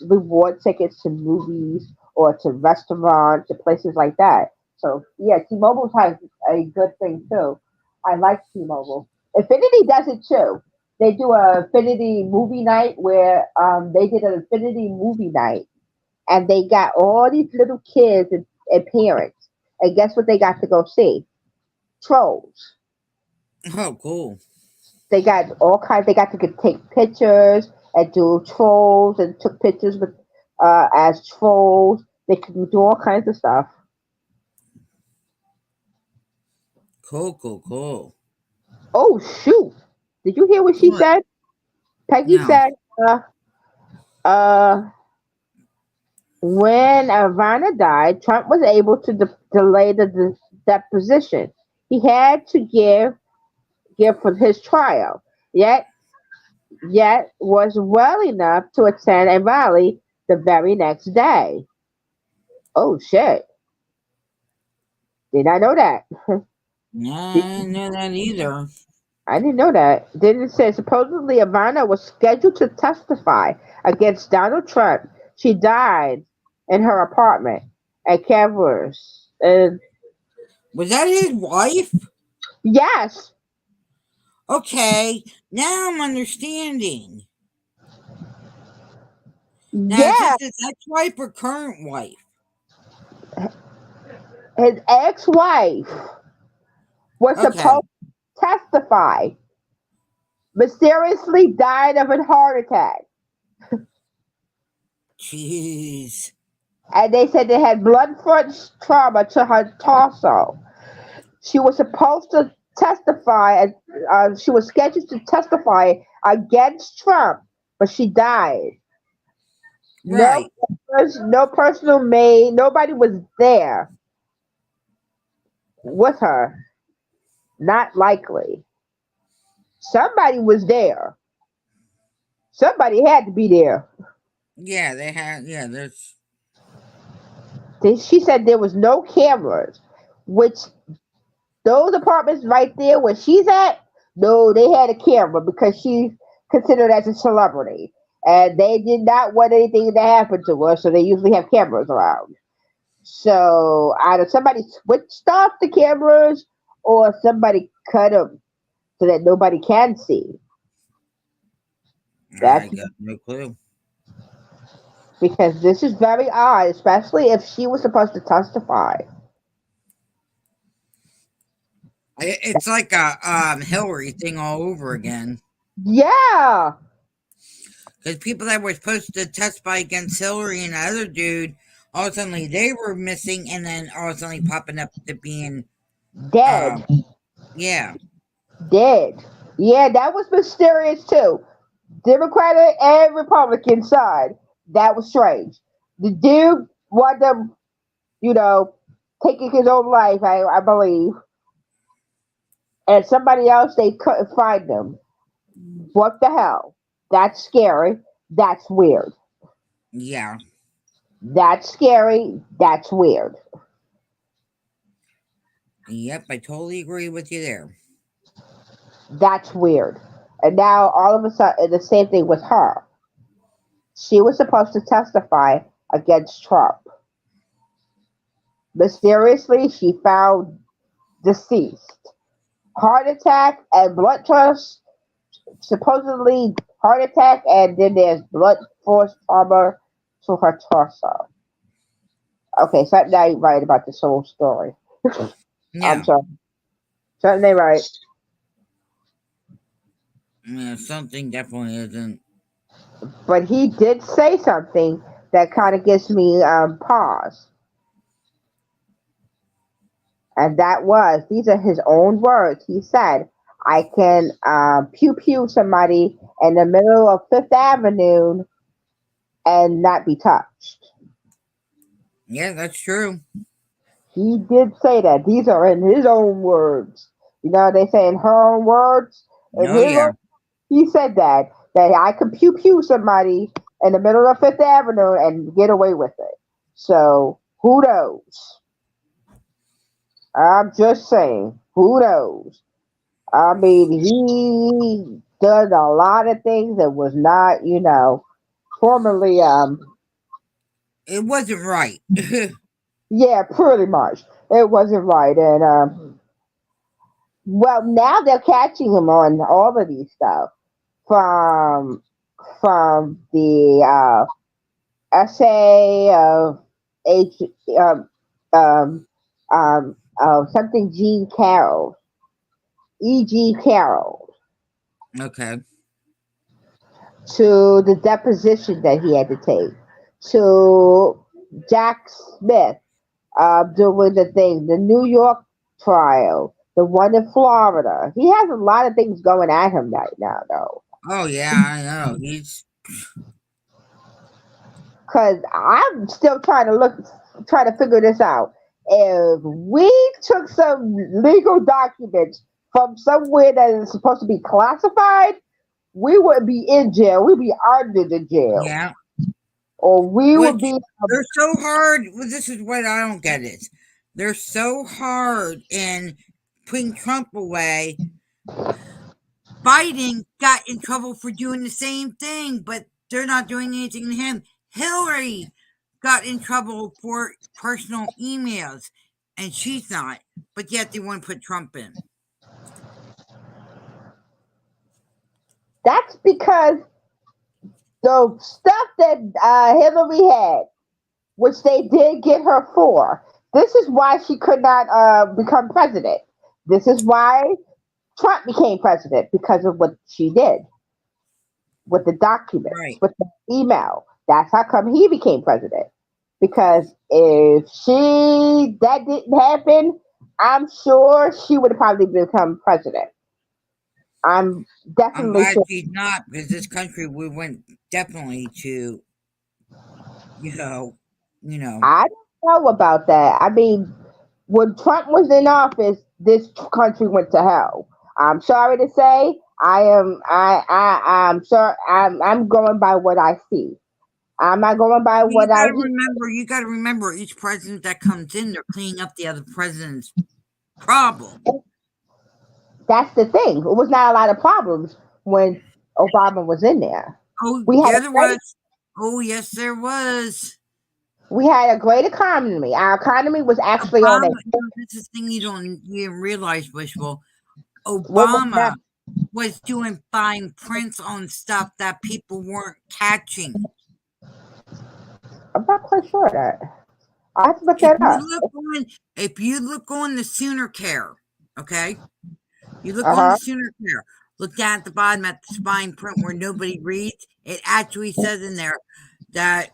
S2: reward tickets to movies or to restaurants or places like that. So yeah, T-Mobile has a good thing too. I like T-Mobile. Infinity does it too. They do a Infinity movie night where they did an Infinity movie night and they got all these little kids and parents. And guess what they got to go see? Trolls.
S1: Oh, cool.
S2: They got all kinds. They got to take pictures and do trolls and took pictures with as trolls. They could do all kinds of stuff.
S1: Cool, cool, cool.
S2: Oh shoot! Did you hear what she
S1: What?
S2: said? Peggy
S1: No.
S2: said, uh, when Ivana died, Trump was able to delay the deposition. He had to give for his trial. Yet was well enough to attend a rally the very next day. Oh shit! Did not know that.
S1: No,
S2: Did
S1: I didn't know that either.
S2: I didn't know that. Then it says supposedly Ivana was scheduled to testify against Donald Trump. She died in her apartment at Cavers. And
S1: Was that his wife?
S2: yes,
S1: Okay, now I'm understanding. Now, is
S2: yeah,
S1: this his ex-wife or current wife?
S2: his ex-wife was
S1: Okay.
S2: supposed to testify. Mysteriously died of a heart attack.
S1: Jeez.
S2: And they said they had blood front trauma to her torso. She was supposed to testify, she was scheduled to testify against Trump, but she died. No,
S1: Right.
S2: no personal maid, nobody was there with her. Not likely. Somebody was there. Somebody had to be there.
S1: Yeah, they had. Yeah, there's.
S2: She said there was no cameras, which those apartments right there where she's at, no, they had a camera because she's considered as a celebrity. And they did not want anything to happen to her, so they usually have cameras around. So either somebody switched off the cameras or somebody cut them so that nobody can see.
S1: I
S2: That's
S1: got no clue.
S2: because this is very odd, especially if she was supposed to testify.
S1: It's like a Hillary thing all over again.
S2: Yeah,
S1: Because people that were supposed to testify against Hillary and the other dude, all of a sudden they were missing, and then all of a sudden popping up to being
S2: Dead.
S1: Yeah.
S2: Dead. Yeah, that was mysterious too. Democratic and Republican side. That was strange. The dude wanted them, taking his own life, I believe. And somebody else, they couldn't find them. What the hell? That's scary. That's weird.
S1: Yeah.
S2: That's scary. That's weird.
S1: Yep, I totally agree with you there.
S2: That's weird. And now all of a sudden, the same thing with her. She was supposed to testify against Trump. Mysteriously, she found deceased. Heart attack and blood trust. Supposedly heart attack, and then there's blood force trauma to her torso. Okay, something ain't right about this whole story. I'm
S1: Yeah.
S2: sorry. Something ain't right.
S1: Yeah, something definitely isn't.
S2: But he did say something that kind of gives me pause. And that was, these are his own words. He said, I can pew pew somebody in the middle of Fifth Avenue and not be touched.
S1: Yeah, that's true.
S2: He did say that. These are in his own words. They say in her own words. In
S1: Oh,
S2: his
S1: yeah.
S2: own, he said that I could pew pew somebody in the middle of Fifth Avenue and get away with it. So who knows? I'm just saying, who knows? I mean, he done a lot of things that was not, formerly,
S1: It wasn't right.
S2: yeah, pretty much. It wasn't right. And, well, now they're catching him on all of these stuff from, the, essay of H, um, um, something Gene Carroll, E.G. Carroll,
S1: Okay.
S2: to the deposition that he had to take, to Jack Smith doing the New York trial, the one in Florida. He has a lot of things going at him right now, though.
S1: Oh, yeah, I know. He's.
S2: Because I'm still trying to figure this out. If we took some legal documents from somewhere that is supposed to be classified, we wouldn't be in jail. We'd be under the jail.
S1: Yeah.
S2: Or we would
S1: Which
S2: be.
S1: they're so hard. Well, this is what I don't get is they're so hard in putting Trump away. Biden got in trouble for doing the same thing, but they're not doing anything to him. Hillary got in trouble for personal emails, and she's not. But yet they want to put Trump in.
S2: That's because the stuff that Hillary had, which they did get her for, this is why she could not become president. This is why Trump became president, because of what she did with the documents,
S1: Right.
S2: with the email. That's how come he became president. Because if that didn't happen, I'm sure she would have probably become president. I'm
S1: I'm
S2: definitely
S1: glad
S2: sure.
S1: she's not, because this country we went definitely to, you know,
S2: I don't know about that. I mean, when Trump was in office, this country went to hell. I'm sorry to say. I'm sorry. I'm going by what I see. I'm not going by
S1: you
S2: what I
S1: gotta
S2: hear.
S1: remember. You gotta remember, each president that comes in, they're cleaning up the other president's problem.
S2: That's the thing. It was not a lot of problems when Obama was in there.
S1: Oh,
S2: We had
S1: yeah,
S2: a
S1: there
S2: great,
S1: was. Oh, yes, there was.
S2: we had a great economy. Our economy was actually on a
S1: Obama. This is the thing you didn't realize, Wishful.
S2: what was that?
S1: Obama was doing fine prints on stuff that people weren't catching.
S2: I'm not quite sure of that. I have to look
S1: If
S2: that
S1: you
S2: up.
S1: look on the Sooner Care, okay, you look
S2: Uh
S1: on the
S2: huh.
S1: Sooner Care. Look down at the bottom at the spine print where nobody reads. It actually says in there that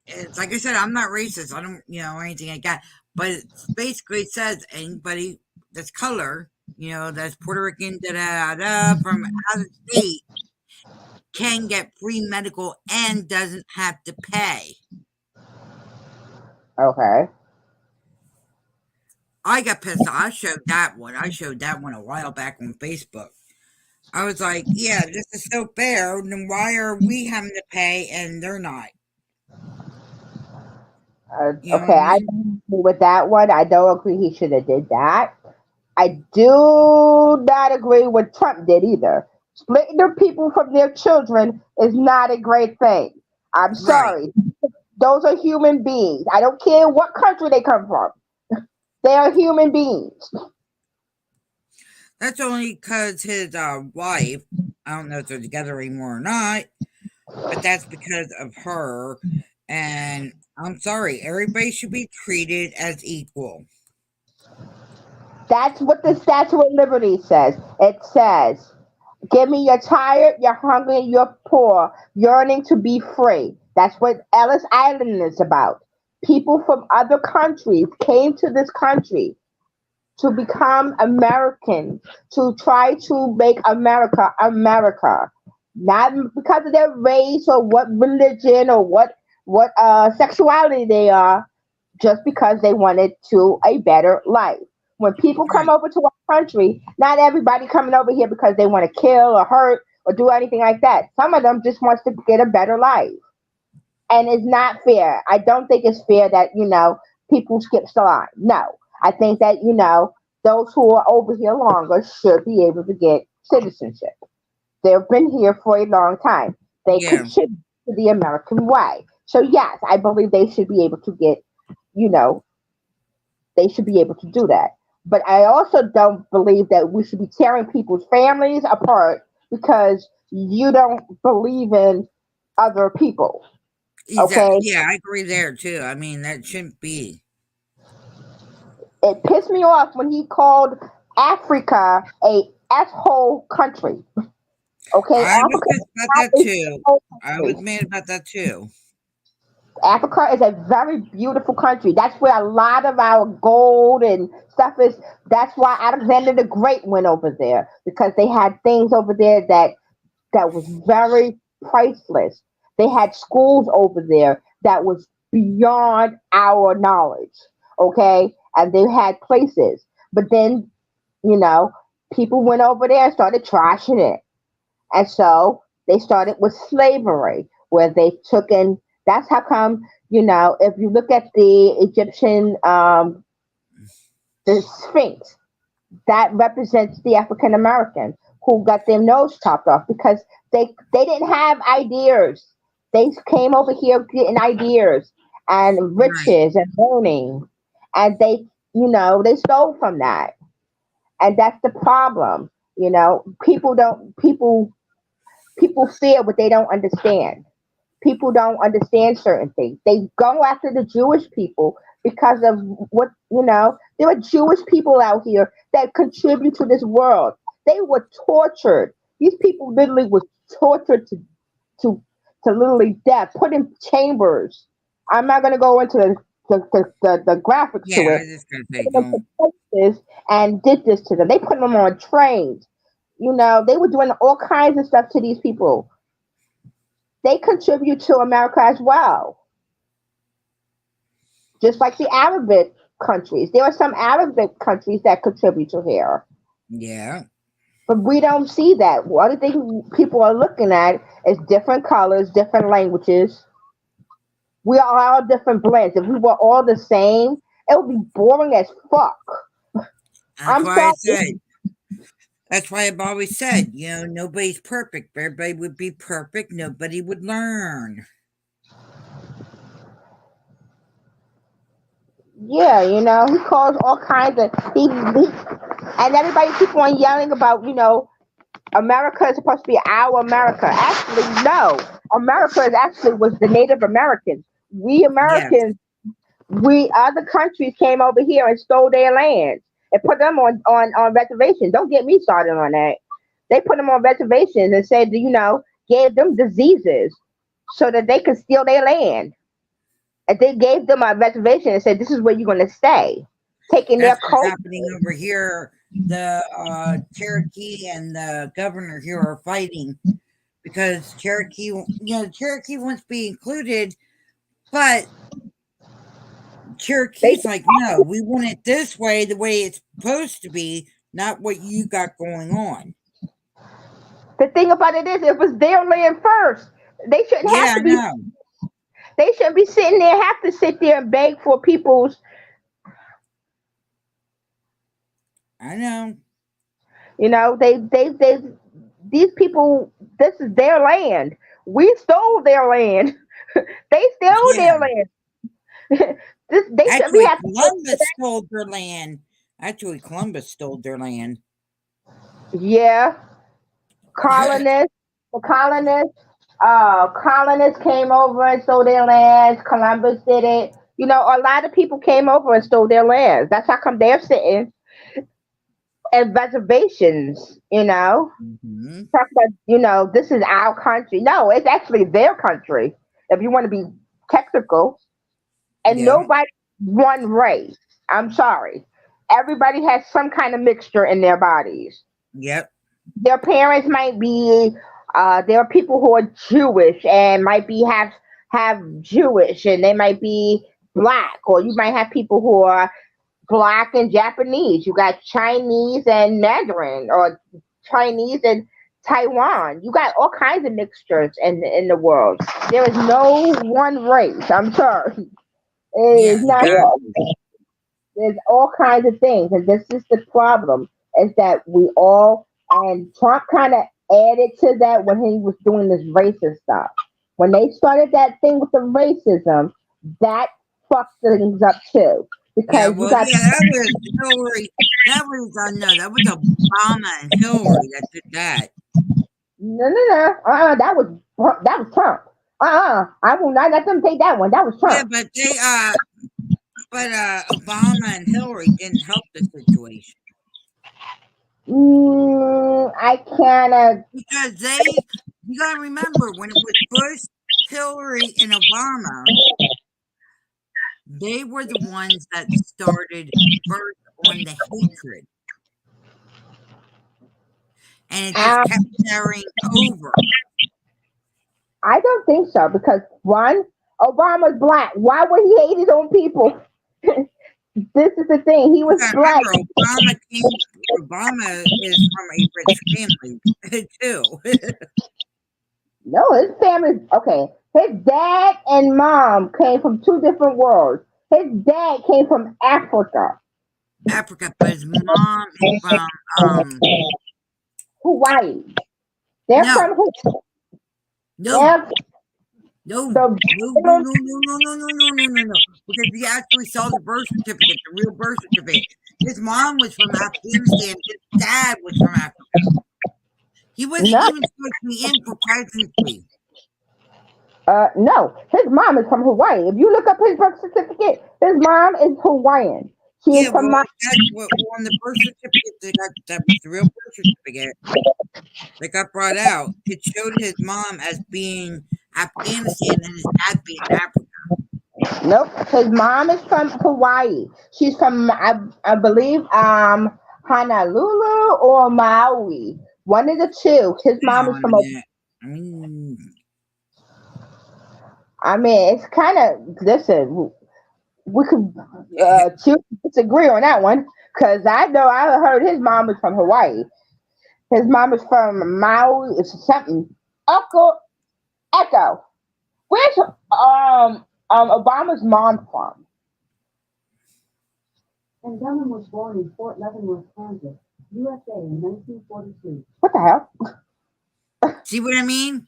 S1: it's like I said, I'm not racist. I don't, or anything like that. But it basically says anybody that's color, that's Puerto Rican, from out of state, can get free medical and doesn't have to pay.
S2: Okay.
S1: I got pissed off. I showed that one. I showed that one a while back on Facebook. I was like, yeah, this is so fair. Then why are we having to pay and they're not? You know what
S2: Okay,
S1: I
S2: I
S1: mean?
S2: don't agree with that one. I don't agree he should have did that. I do not agree what Trump did either. Splitting the people from their children is not a great thing. I'm
S1: Right.
S2: sorry. Those are human beings. I don't care what country they come from. They are human beings.
S1: That's only because his wife, I don't know if they're together anymore or not, but that's because of her. And I'm sorry, everybody should be treated as equal.
S2: That's what the Statue of Liberty says. It says, give me you're tired, you're hungry, you're poor, yearning to be free. That's what Ellis Island is about. People from other countries came to this country to become Americans, to try to make America America. Not because of their race or what religion or what sexuality they are, just because they wanted to a better life. When people come
S1: Right.
S2: over to our country, not everybody coming over here because they want to kill or hurt or do anything like that. Some of them just wants to get a better life. And it's not fair. I don't think it's fair that, people skip the line. No. I think that, those who are over here longer should be able to get citizenship. They've been here for a long time. They
S1: Yeah.
S2: contribute to the American way. So yes, I believe they should be able to get, you know, they should be able to do that. But I also don't believe that we should be tearing people's families apart because you don't believe in other people.
S1: Exactly.
S2: Okay?
S1: Yeah, I agree there too. I mean, that shouldn't be.
S2: It pissed me off when he called Africa a s-hole country. Okay?
S1: I was
S2: Africa
S1: pissed
S2: is
S1: about
S2: not
S1: that
S2: a
S1: too.
S2: s-hole
S1: I was
S2: country.
S1: mad about that too.
S2: Africa is a very beautiful country. That's where a lot of our gold and stuff is. That's why Alexander the Great went over there because they had things over there that was very priceless. They had schools over there that was beyond our knowledge. Okay, and they had places, but then you know people went over there and started trashing it. And so they started with slavery, where they took in. That's how come, if you look at the Egyptian, the Sphinx, that represents the African American who got their nose chopped off because they didn't have ideas. They came over here getting ideas and
S1: Right.
S2: riches and learning, and they stole from that, and that's the problem. People fear what they don't understand. People don't understand certain things. They go after the Jewish people because of there are Jewish people out here that contribute to this world. They were tortured. These people literally were tortured to, to literally death, put in chambers. I'm not going to go into the graphics
S1: Yeah,
S2: to
S1: I
S2: it.
S1: was just gonna say,
S2: Put them
S1: don't.
S2: to places and did this to them. They put them on trains. They were doing all kinds of stuff to these people. They contribute to America as well, just like the Arabic countries. There are some Arabic countries that contribute to here,
S1: Yeah.
S2: but we don't see that. One of the things people are looking at is different colors, different languages. We are all different blends. If we were all the same, it would be boring as fuck.
S1: That's
S2: I'm
S1: why I
S2: sorry.
S1: said. That's why I've always said, nobody's perfect. If everybody would be perfect, nobody would learn.
S2: Yeah, he calls all kinds of and everybody keep on yelling about, America is supposed to be our America. Actually, no. America is actually was the Native Americans. We
S1: Yes.
S2: Americans, we other countries came over here and stole their lands and put them on reservations. Don't get me started on that. They put them on reservations and said, gave them diseases so that they could steal their land. And they gave them a reservation and said, "This is where you're going to stay taking
S1: That's
S2: their
S1: what's
S2: culture.
S1: happening over here. The Cherokee and the governor here are fighting because Cherokee wants to be included, but Cherokee's like, no, we want it this way, the way it's supposed to be, not what you got going on.
S2: The thing about it is, it was their land first. They shouldn't
S1: Yeah,
S2: have
S1: I
S2: to be.
S1: know.
S2: They shouldn't be sitting there, have to sit there and beg for people's.
S1: I know.
S2: You know, they. These people. This is their land. We stole their land. They stole
S1: Yeah.
S2: their land. They shouldn't be
S1: Actually,
S2: having.
S1: Columbus stole their land. Actually, Columbus stole their land.
S2: Yeah, colonists. The colonists came over and stole their lands. Columbus did it. You know, a lot of people came over and stole their lands. That's how come they're sitting and reservations,
S1: Mhm.
S2: talk about, this is our country. No, it's actually their country, if you want to be technical. And
S1: Yeah.
S2: nobody one race. I'm sorry. Everybody has some kind of mixture in their bodies.
S1: Yep.
S2: Their parents might be, there are people who are Jewish and might be have Jewish, and they might be black, or you might have people who are black and Japanese. You got Chinese and Mandarin, or Chinese and Taiwan. You got all kinds of mixtures in the world. There is no one race. I'm sorry. It
S1: Yeah.
S2: is not.
S1: Exactly.
S2: There's all kinds of things, and this is the problem: is that we all, and Trump kind of added to that when he was doing this racist stuff. When they started that thing with the racism, that fucked things up too.
S1: Yeah.
S2: Because you
S1: Well,
S2: got
S1: yeah, that was Hillary. That was no, that was Obama and Hillary that did that.
S2: no. That was Trump. I will not let them take that one. That was
S1: Yeah,
S2: Trump.
S1: but Obama and Hillary didn't help the situation
S2: I kind of.
S1: because you gotta remember when it was Bush, Hillary, and Obama, they were the ones that started first on the hatred, and it just kept carrying over.
S2: I don't think so because one, Obama's black. Why would he hate his own people? This is the thing. He
S1: You
S2: was
S1: gotta
S2: black.
S1: remember, Obama is from a rich family too.
S2: No, his family. Okay, his dad and mom came from two different worlds. His dad came from Africa,
S1: Africa, but his mom is from
S2: Hawaii. They're
S1: no,
S2: from Hawaii.
S1: no,
S2: They're
S1: no, no,
S2: the
S1: no, no, no, no, no, no, no, no, no, no. Because we actually saw the birth certificate, the real birth certificate. His mom was from Afghanistan. His dad was from Africa. He wasn't
S2: no,
S1: even supposed to be in for presidency.
S2: no. His mom is from Hawaii. If you look up his birth certificate, his mom is Hawaiian. She is
S1: Yeah,
S2: from
S1: well, that's what on the birth certificate that was the real birth certificate that got brought out. It showed his mom as being Afghanistan and his dad being Africa.
S2: Nope. His mom is from Hawaii. She's from I believe Honolulu or Maui. One of the two. His
S1: Hang
S2: mom is
S1: on a
S2: from.
S1: minute. I mean,
S2: I mean, it's kind of. Listen, we could choose to disagree on that one because I know I heard his mom is from Hawaii. His mom is from Maui. It's something. Echo. Where's Obama's mom from?
S4: And Dunham was born in Fort Leavenworth, Kansas, USA in 1942.
S2: What the hell?
S1: see what I mean?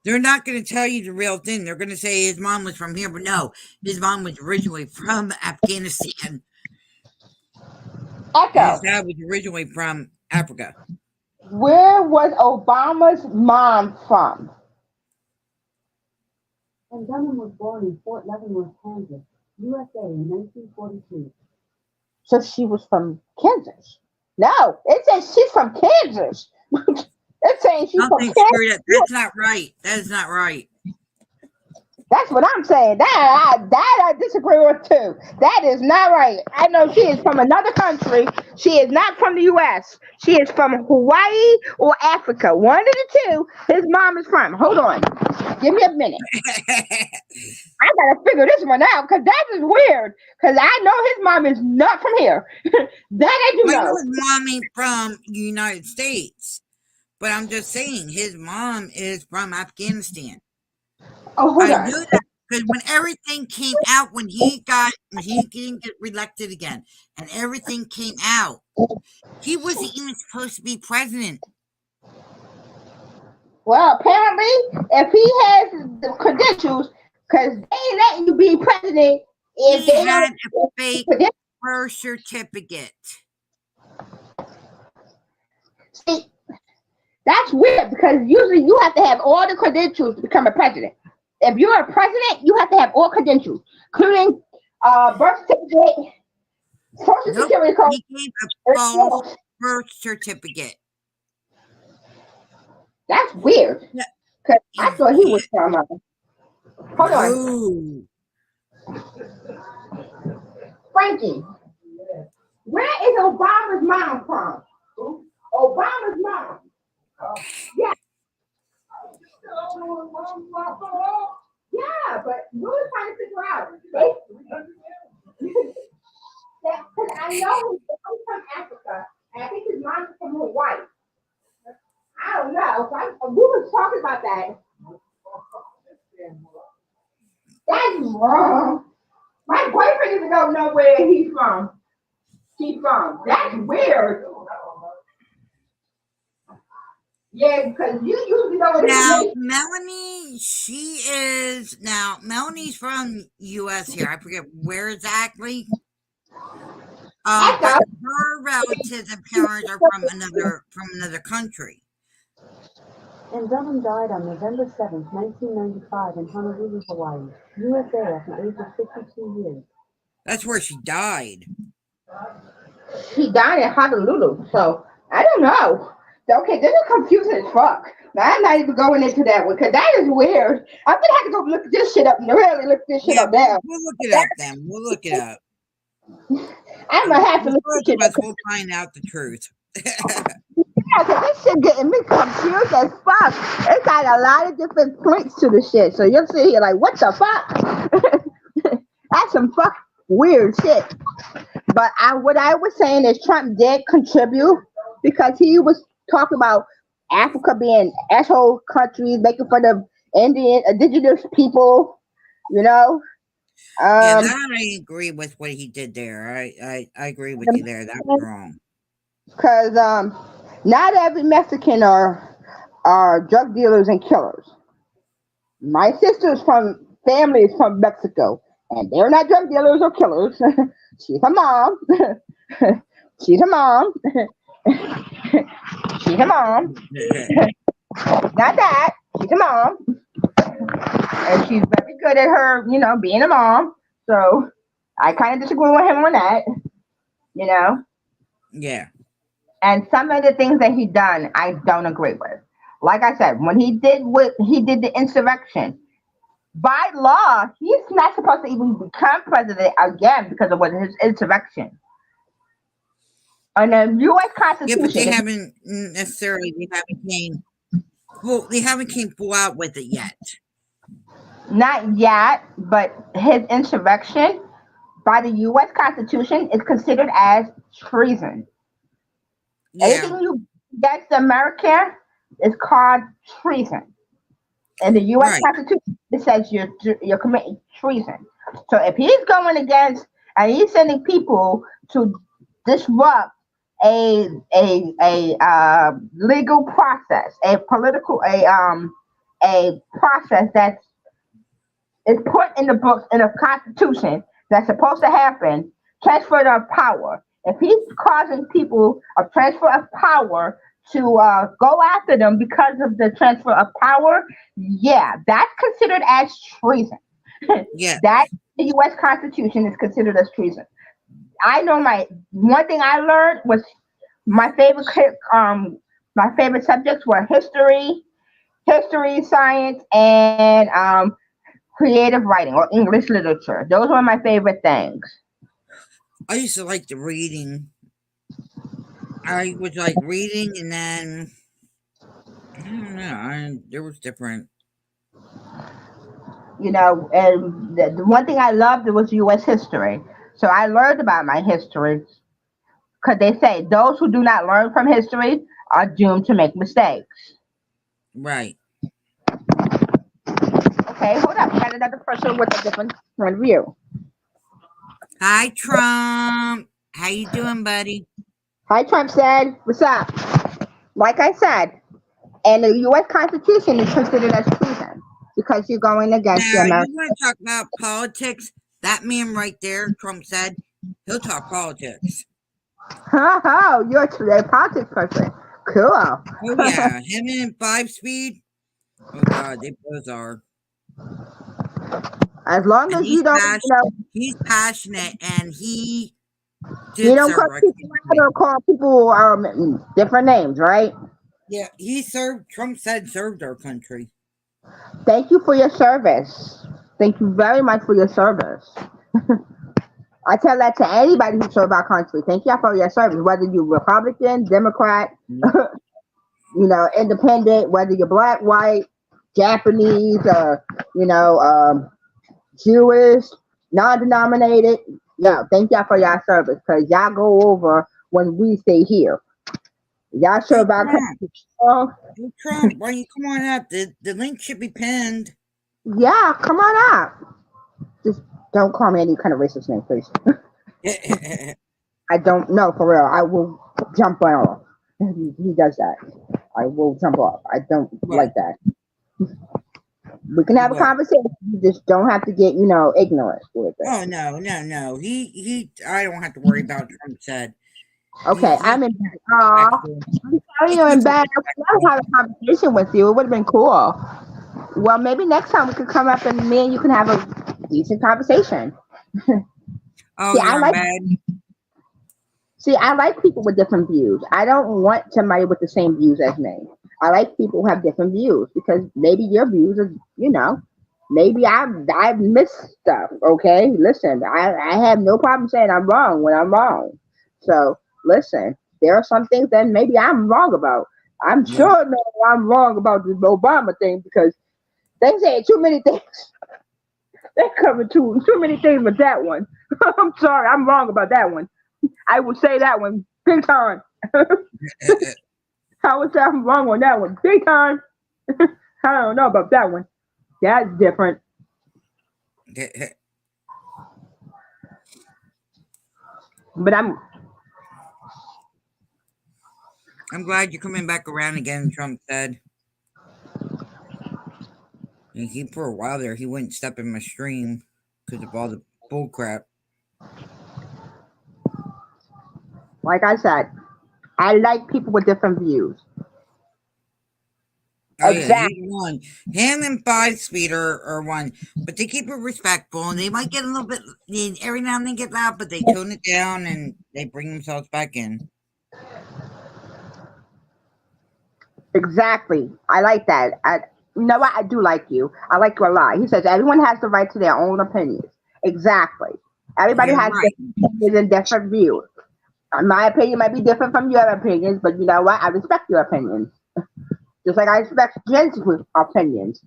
S1: They're not going to tell you the real thing. They're going to say his mom was from here, but no, his mom was originally from Afghanistan. And his
S2: Echo.
S1: dad was originally from Africa.
S2: Where was Obama's mom from?
S4: And Dunham was born in Fort Leavenworth, Kansas, USA in 1942.
S2: So she was from Kansas. No, it says she's from Kansas. It's saying she's from
S1: Something
S2: Kansas.
S1: screwed up. That's not right. That is not right.
S2: That's what I'm saying. That I disagree with too. That is not right. I know she is from another country. She is not from the U.S. She is from Hawaii or Africa. One of the two. His mom is from. Hold on. Give me a minute. I gotta figure this one out because that is weird. Because I know his mom is not from here. That I do
S1: I know
S2: know.
S1: his mom ain't from the United States, but I'm just saying his mom is from Afghanistan.
S2: Oh, hold
S1: I
S2: on.
S1: knew that because when everything came out, when he didn't get reelected again, and everything came out, he wasn't even supposed to be president.
S2: Well, apparently, if he has the credentials, because they ain't letting you be president if
S1: He
S2: they don't
S1: had
S2: have
S1: a
S2: the
S1: fake
S2: credentials.
S1: birth certificate.
S2: See, that's weird because usually you have to have all the credentials to become a president. If you're a president, you have to have all credentials, including birth certificate, social
S1: Nope,
S2: security card,
S1: he gave a
S2: and
S1: false
S2: all.
S1: birth certificate.
S2: That's weird
S1: Yeah,
S2: because I thought he was from. Hold on,
S1: no.
S2: Frankie. Where is Obama's mom from? Obama's mom. Yeah, yeah, but we were trying to figure out. Because I know he's from Africa, and I think his mom is from Hawaii. I don't know. We were talking about that. That's wrong. My boyfriend even don't know where he's from. She's from. That's weird. Yeah, because you usually know what his
S1: Now,
S2: name.
S1: Melanie's from U.S. here. I forget where exactly.
S2: I
S1: But
S2: thought.
S1: her relatives and parents are from another country.
S4: And Dunham died on November 7th, 1995 in Honolulu, Hawaii, USA at the age of 52 years.
S1: That's where she died.
S2: She died in Honolulu, so I don't know. Okay, this is confusing as fuck. Now, I'm not even going into that one because that is weird. I'm gonna have to go look this shit up and really look this shit
S1: Yeah,
S2: up now.
S1: we'll look it up then. We'll look it up.
S2: I'm gonna have to look
S1: Both
S2: this
S1: of
S2: shit
S1: us
S2: up.
S1: will find out the truth.
S2: Yeah, because this shit getting me confused as fuck. It's got a lot of different points to the shit, so you'll see here like, what the fuck? That's some fuck weird shit. But what I was saying is Trump did contribute because he was talking about Africa being asshole countries, making fun of indigenous people, you know.
S1: Yeah,
S2: Um,
S1: that I agree with what he did there. I agree with you there. That was wrong.
S2: because not every Mexican are drug dealers and killers. My sister's family is from Mexico, and they're not drug dealers or killers. She's a mom. She's a mom. She's a mom. Not that. She's a mom. And she's very good at her, being a mom. So I kind of disagree with him on that, you know.
S1: Yeah.
S2: And some of the things that he done, I don't agree with. Like I said, when he did the insurrection, by law, he's not supposed to even become president again because of what his insurrection. And the U.S.
S1: Yeah, but they
S2: Constitution,
S1: haven't necessarily they haven't came full out with it yet.
S2: not yet, but his insurrection by the U.S. Constitution is considered as treason.
S1: Yeah.
S2: Anything you against America is called treason. In the U.S.
S1: Right.
S2: Constitution, it says you're committing treason. So if he's going against and he's sending people to disrupt a legal process, a process that is put in the books in the Constitution that's supposed to happen, transfer of power. If he's causing people a transfer of power to go after them because of the transfer of power, yeah, that's considered as treason.
S1: Yeah.
S2: That the U.S. Constitution is considered as treason. I know one thing I learned was my favorite subjects were history, science, and creative writing or English literature. Those were my favorite things.
S1: I used to like the reading. I was like reading, and then I don't know. There was different.
S2: You know, and the one thing I loved was U.S. history. So I learned about my history because they say those who do not learn from history are doomed to make mistakes.
S1: Right.
S2: Okay, hold up. We got another person with a different point of view.
S1: Hi, Trump. How you doing, buddy?
S2: Hi, Trump said. What's up? Like I said, and the U.S. Constitution is considered as treason because you're going against the
S1: Now,
S2: American.
S1: you want to talk about politics? That man right there, Trump said, he'll talk politics.
S2: Oh, you're a politics person. Cool.
S1: Oh, yeah. Him and 5 Speed. Oh, God, they both are.
S2: As long
S1: And
S2: as you don't,
S1: he's passionate, and he
S2: you
S1: did
S2: don't
S1: serve
S2: call
S1: our
S2: people
S1: country.
S2: out or call people different names, right?
S1: Yeah, he served, Trump said, served our country.
S2: Thank you for your service. Thank you very much for your service. I tell that to anybody who serves our country. Thank you for your service, whether you're Republican, Democrat, independent, whether you're black, white, Japanese, Jewish, non-denominated. Yeah, thank y'all for y'all service because y'all go over when we stay here. Y'all serve our country.
S1: Hey, Trump, why don't you come on up? The link should be pinned.
S2: Yeah, come on up. Just don't call me any kind of racist name, please. I don't know, for real. I will jump off. He does that. I will jump off. I don't like that. We can have a conversation. You just don't have to get, ignorant with it.
S1: Oh, no. He I don't have to worry about Trump said.
S2: Okay, I'm in bed. I'm sorry you're in bed. I would have a conversation with you. It would have been cool. Well, maybe next time we could come up and me and you can have a decent conversation.
S1: Oh, you're in bed?
S2: See, I like people with different views. I don't want somebody with the same views as me. I like people who have different views because maybe your views are, maybe I've missed stuff. Okay, listen, I have no problem saying I'm wrong when I'm wrong. So listen, there are some things that maybe I'm wrong about. I'm sure I'm wrong about the Obama thing because they say too many things. They cover too many things with that one. I'm sorry, I'm wrong about that one. I would say that one big time. I would say I'm wrong on that one big time. I don't know about that one. That's different. But I'm
S1: glad you're coming back around again, Trump said. And for a while there, he wouldn't step in my stream because of all the bull crap.
S2: Like I said, I like people with different views.
S1: Oh, exactly. Yeah, he's one. Him and 5 Speed are one, but they keep it respectful, and they might get a little bit every now and then get loud, but they tone it down and they bring themselves back in.
S2: Exactly. I like that. You know what? I do like you. I like you a lot. He says everyone has the right to their own opinions. Exactly. Everybody has different opinions and different views. My opinion might be different from your opinions, but you know what? I respect your opinions. Just like I respect Jen's opinions.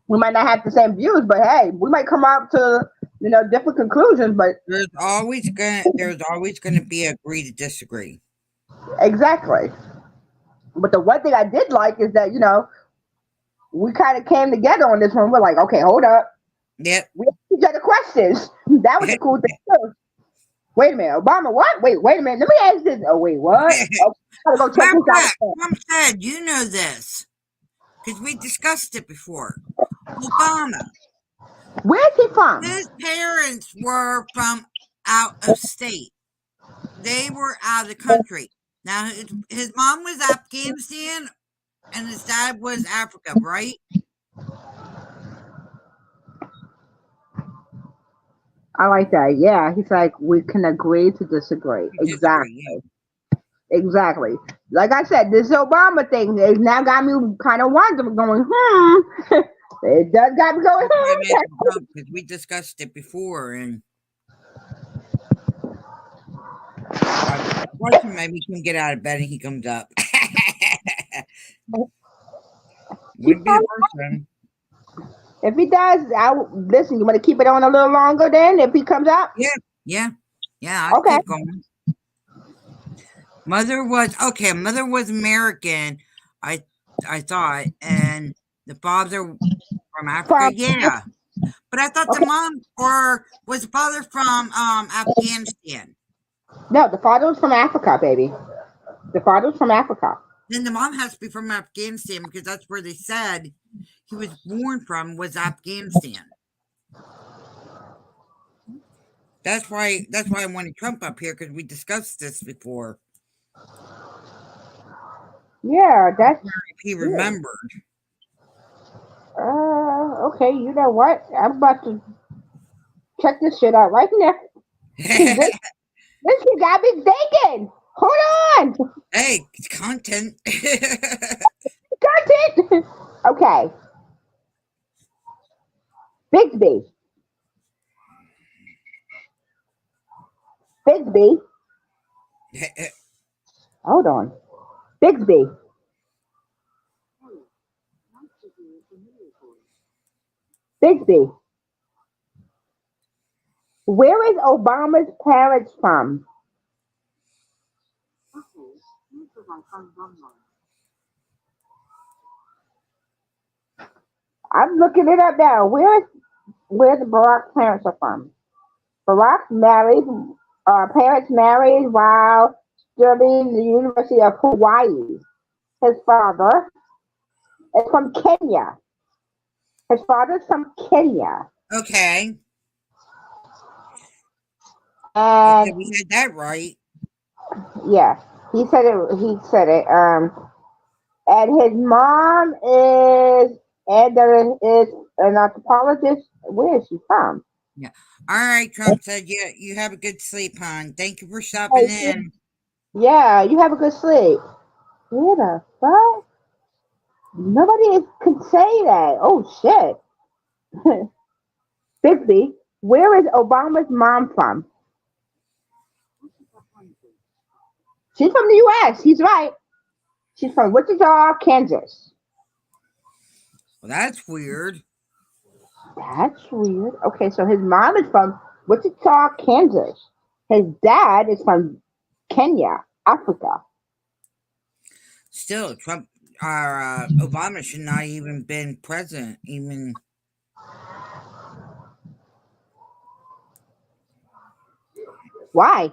S2: We might not have the same views, but hey, we might come out to different conclusions. But
S1: there's always gonna be agree to disagree.
S2: Exactly. But the one thing I did like is that we kind of came together on this one. We're like, okay, hold up.
S1: Yep.
S2: We asked each other questions. That was the cool thing too. Wait a minute, Obama, what? Wait a minute. Let me ask this. Oh, wait, what? Oh, go check this out.
S1: Trump said, you know this, because we discussed it before. Obama.
S2: Where's he from?
S1: His parents were from out of state. They were out of the country. Now, his mom was Afghanistan, and his dad was Africa, right?
S2: I like that. Yeah, he's like, we can agree to disagree. Exactly. Like I said, this Obama thing has now got me kind of wondering, going, It does got me going.
S1: Because we discussed it before, and once maybe he can get out of bed and he comes up. Wouldn't be the first time.
S2: If he does, listen. You want to keep it on a little longer, then if he comes out.
S1: Yeah. I'll
S2: Okay.
S1: keep going. Mother was American. I thought, and the father from Africa. Yeah, but I thought the mom was the father from Afghanistan.
S2: No, the father was from Africa, baby. The father was from Africa.
S1: Then the mom has to be from Afghanistan because that's where they said he was born from, was Afghanistan. That's why I wanted Trump up here, because we discussed this before.
S2: Yeah, that's.
S1: If he remembered.
S2: Okay. You know what? I'm about to check this shit out right now. This shit got me thinking. Hold on.
S1: Hey, content.
S2: Content. Okay. Bixby. Hold on. Bixby. Where is Obama's parents from? I'm looking it up now. Where the Barack parents are from? Barack parents married while studying the University of Hawaii. His father is from Kenya.
S1: Okay.
S2: And
S1: we had that right.
S2: yeah, he said it. And his mom is an anthropologist. Where is she from?
S1: Yeah. All right, Trump said, you have a good sleep, hon. Thank you for stopping in.
S2: Yeah, you have a good sleep. Where the fuck? Nobody can say that. Oh shit. Bixby, where is Obama's mom from? She's from the U.S. He's right. She's from Wichita, Kansas.
S1: Well, that's weird.
S2: Okay, so his mom is from Wichita, Kansas. His dad is from Kenya, Africa.
S1: Still, Obama should not even been president. Even.
S2: Why?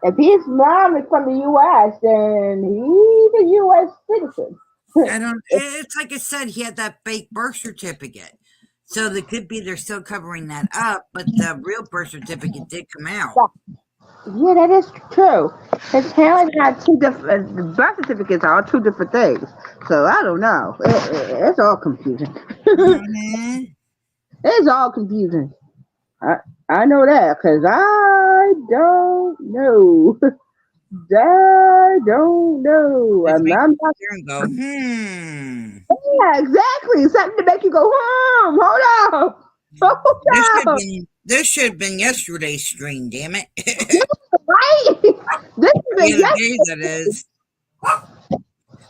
S2: If his mom is from the U.S., then he's a U.S. citizen.
S1: I don't. It's like I said, he had that fake birth certificate, so they could be they're still covering that up, but the real birth certificate did come out.
S2: Yeah, that is true. His parents had two different the birth certificates are two different things, so I don't know. It's all confusing.
S1: Mm-hmm.
S2: It's all confusing. I know that because I don't know. I don't know. I'm not
S1: and go,
S2: Yeah, exactly. Something to make you go, hold up.
S1: This should have been yesterday's stream, damn it.
S2: Right? This is
S1: yesterday. That is.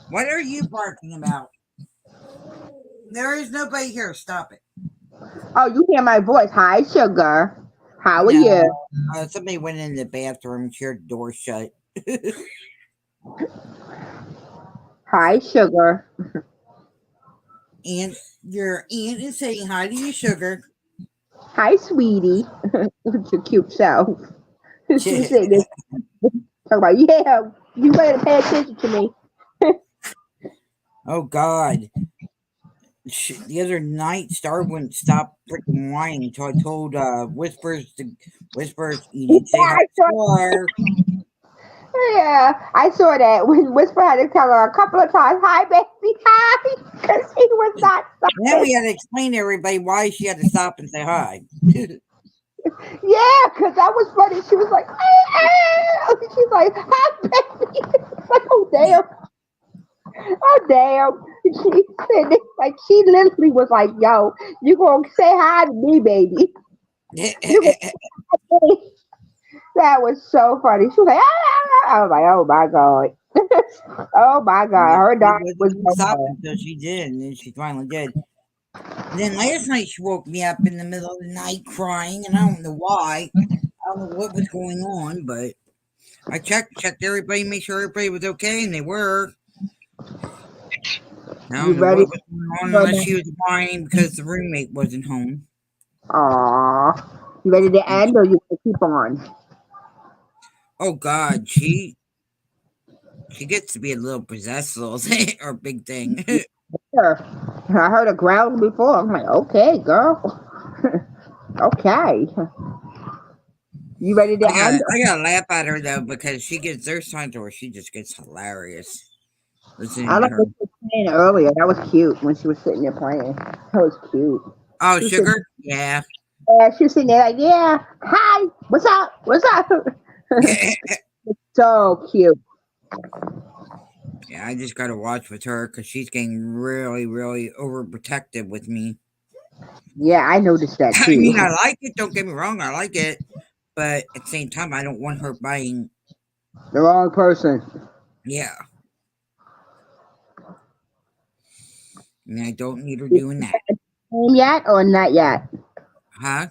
S1: What are you barking about? There is nobody here. Stop it.
S2: Oh, you hear my voice. Hi, sugar. How are you?
S1: Somebody went in the bathroom, shared the door shut.
S2: Hi, sugar.
S1: And your aunt is saying hi to you, sugar.
S2: Hi, sweetie. With your cute self. She said this. Talk about, yeah, you better pay attention to me.
S1: Oh, God. The other night, Star wouldn't stop freaking whining until I told Whispers, you need to say hi to Star.
S2: Yeah, I saw that when Whisper had to tell her a couple of times, hi, baby, hi, because he was not stopping.
S1: Then we had to explain to everybody why she had to stop and say hi.
S2: Yeah, because that was funny. She was like, she's like, hi, baby. Like, oh, damn. Oh, damn. She said it, like she literally was like, "Yo, you gonna say hi to me, baby? You gonna say-" That was so funny. She was like, ah! I was like, oh my god, oh my god,
S1: She
S2: her daughter
S1: wasn't
S2: was
S1: gonna
S2: so
S1: stop
S2: bad.
S1: until she did, and then she finally did. And then last night she woke me up in the middle of the night crying, and I don't know why. I don't know what was going on, but I checked everybody, make sure everybody was okay, and they were. I
S2: You
S1: don't know
S2: ready?
S1: what was going on unless she was whining because the roommate wasn't home.
S2: Aw, you ready to end or you want to keep on?
S1: Oh God, she gets to be a little possessed, little thing or big thing.
S2: Sure. I heard a growl before. I'm like, okay, girl. Okay. You ready to end?
S1: I gotta laugh at her though because she gets there's times where she just gets hilarious
S2: I
S1: listening to
S2: like
S1: her.
S2: what you were playing earlier. That was cute when she was sitting there playing. That was cute.
S1: Oh,
S2: She was sitting,
S1: sugar, yeah.
S2: she was sitting there like, yeah, hi, what's up? What's up? So cute.
S1: Yeah, I just gotta watch with her because she's getting really, really overprotective with me.
S2: Yeah, I noticed that
S1: I
S2: too.
S1: mean, I like it. Don't get me wrong, I like it, but at the same time, I don't want her buying.
S2: The wrong person.
S1: Yeah, I mean, I don't need her doing that,
S2: Stream yet or not yet?
S1: huh?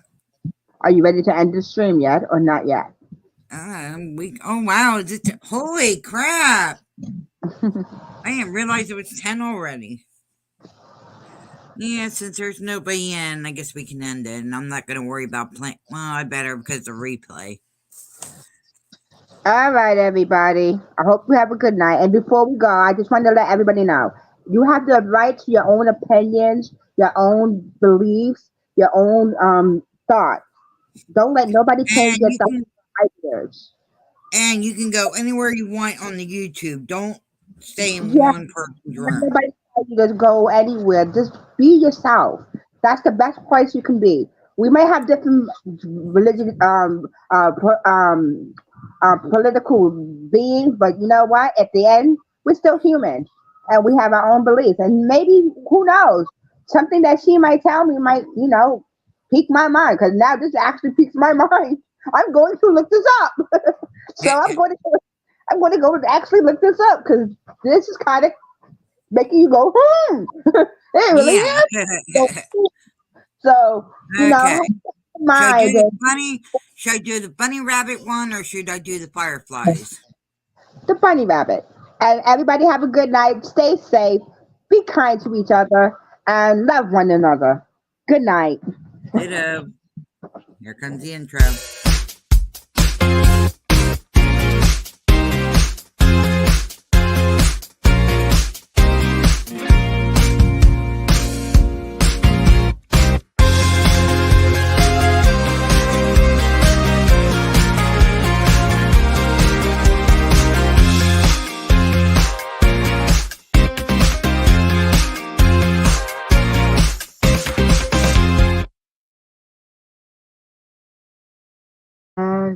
S2: Are you ready to end the stream yet or not yet?
S1: We. Oh wow! Is it? Holy crap! I didn't realize it was 10 already. Yeah, since there's nobody in, I guess we can end it. And I'm not gonna worry about playing. Well, I better because of replay.
S2: All right, everybody. I hope you have a good night. And before we go, I just want to let everybody know you have the right to your own opinions, your own beliefs, your own thoughts. Don't let nobody change
S1: And
S2: your
S1: you
S2: thoughts
S1: can
S2: and ideas.
S1: and you can go anywhere you want on the YouTube. Don't stay in
S2: Yeah,
S1: one person's
S2: let
S1: room.
S2: nobody tell you to go anywhere. Just be yourself. That's the best place you can be. We may have different religious, political beings, but you know what? At the end, we're still human, and we have our own beliefs. And maybe who knows? Something that she might tell me might, pique my mind. Because now this actually piques my mind. I'm going to look this up. So I'm going to go and actually look this up because this is kind of making you go, it really
S1: Yeah.
S2: is. So, so
S1: Okay.
S2: have in
S1: Should I do
S2: mind
S1: the
S2: that
S1: bunny? Should I do the bunny rabbit one or should I do the fireflies?
S2: the bunny rabbit. And everybody have a good night. Stay safe. Be kind to each other and love one another. Good night.
S1: Ditto. Here comes the intro.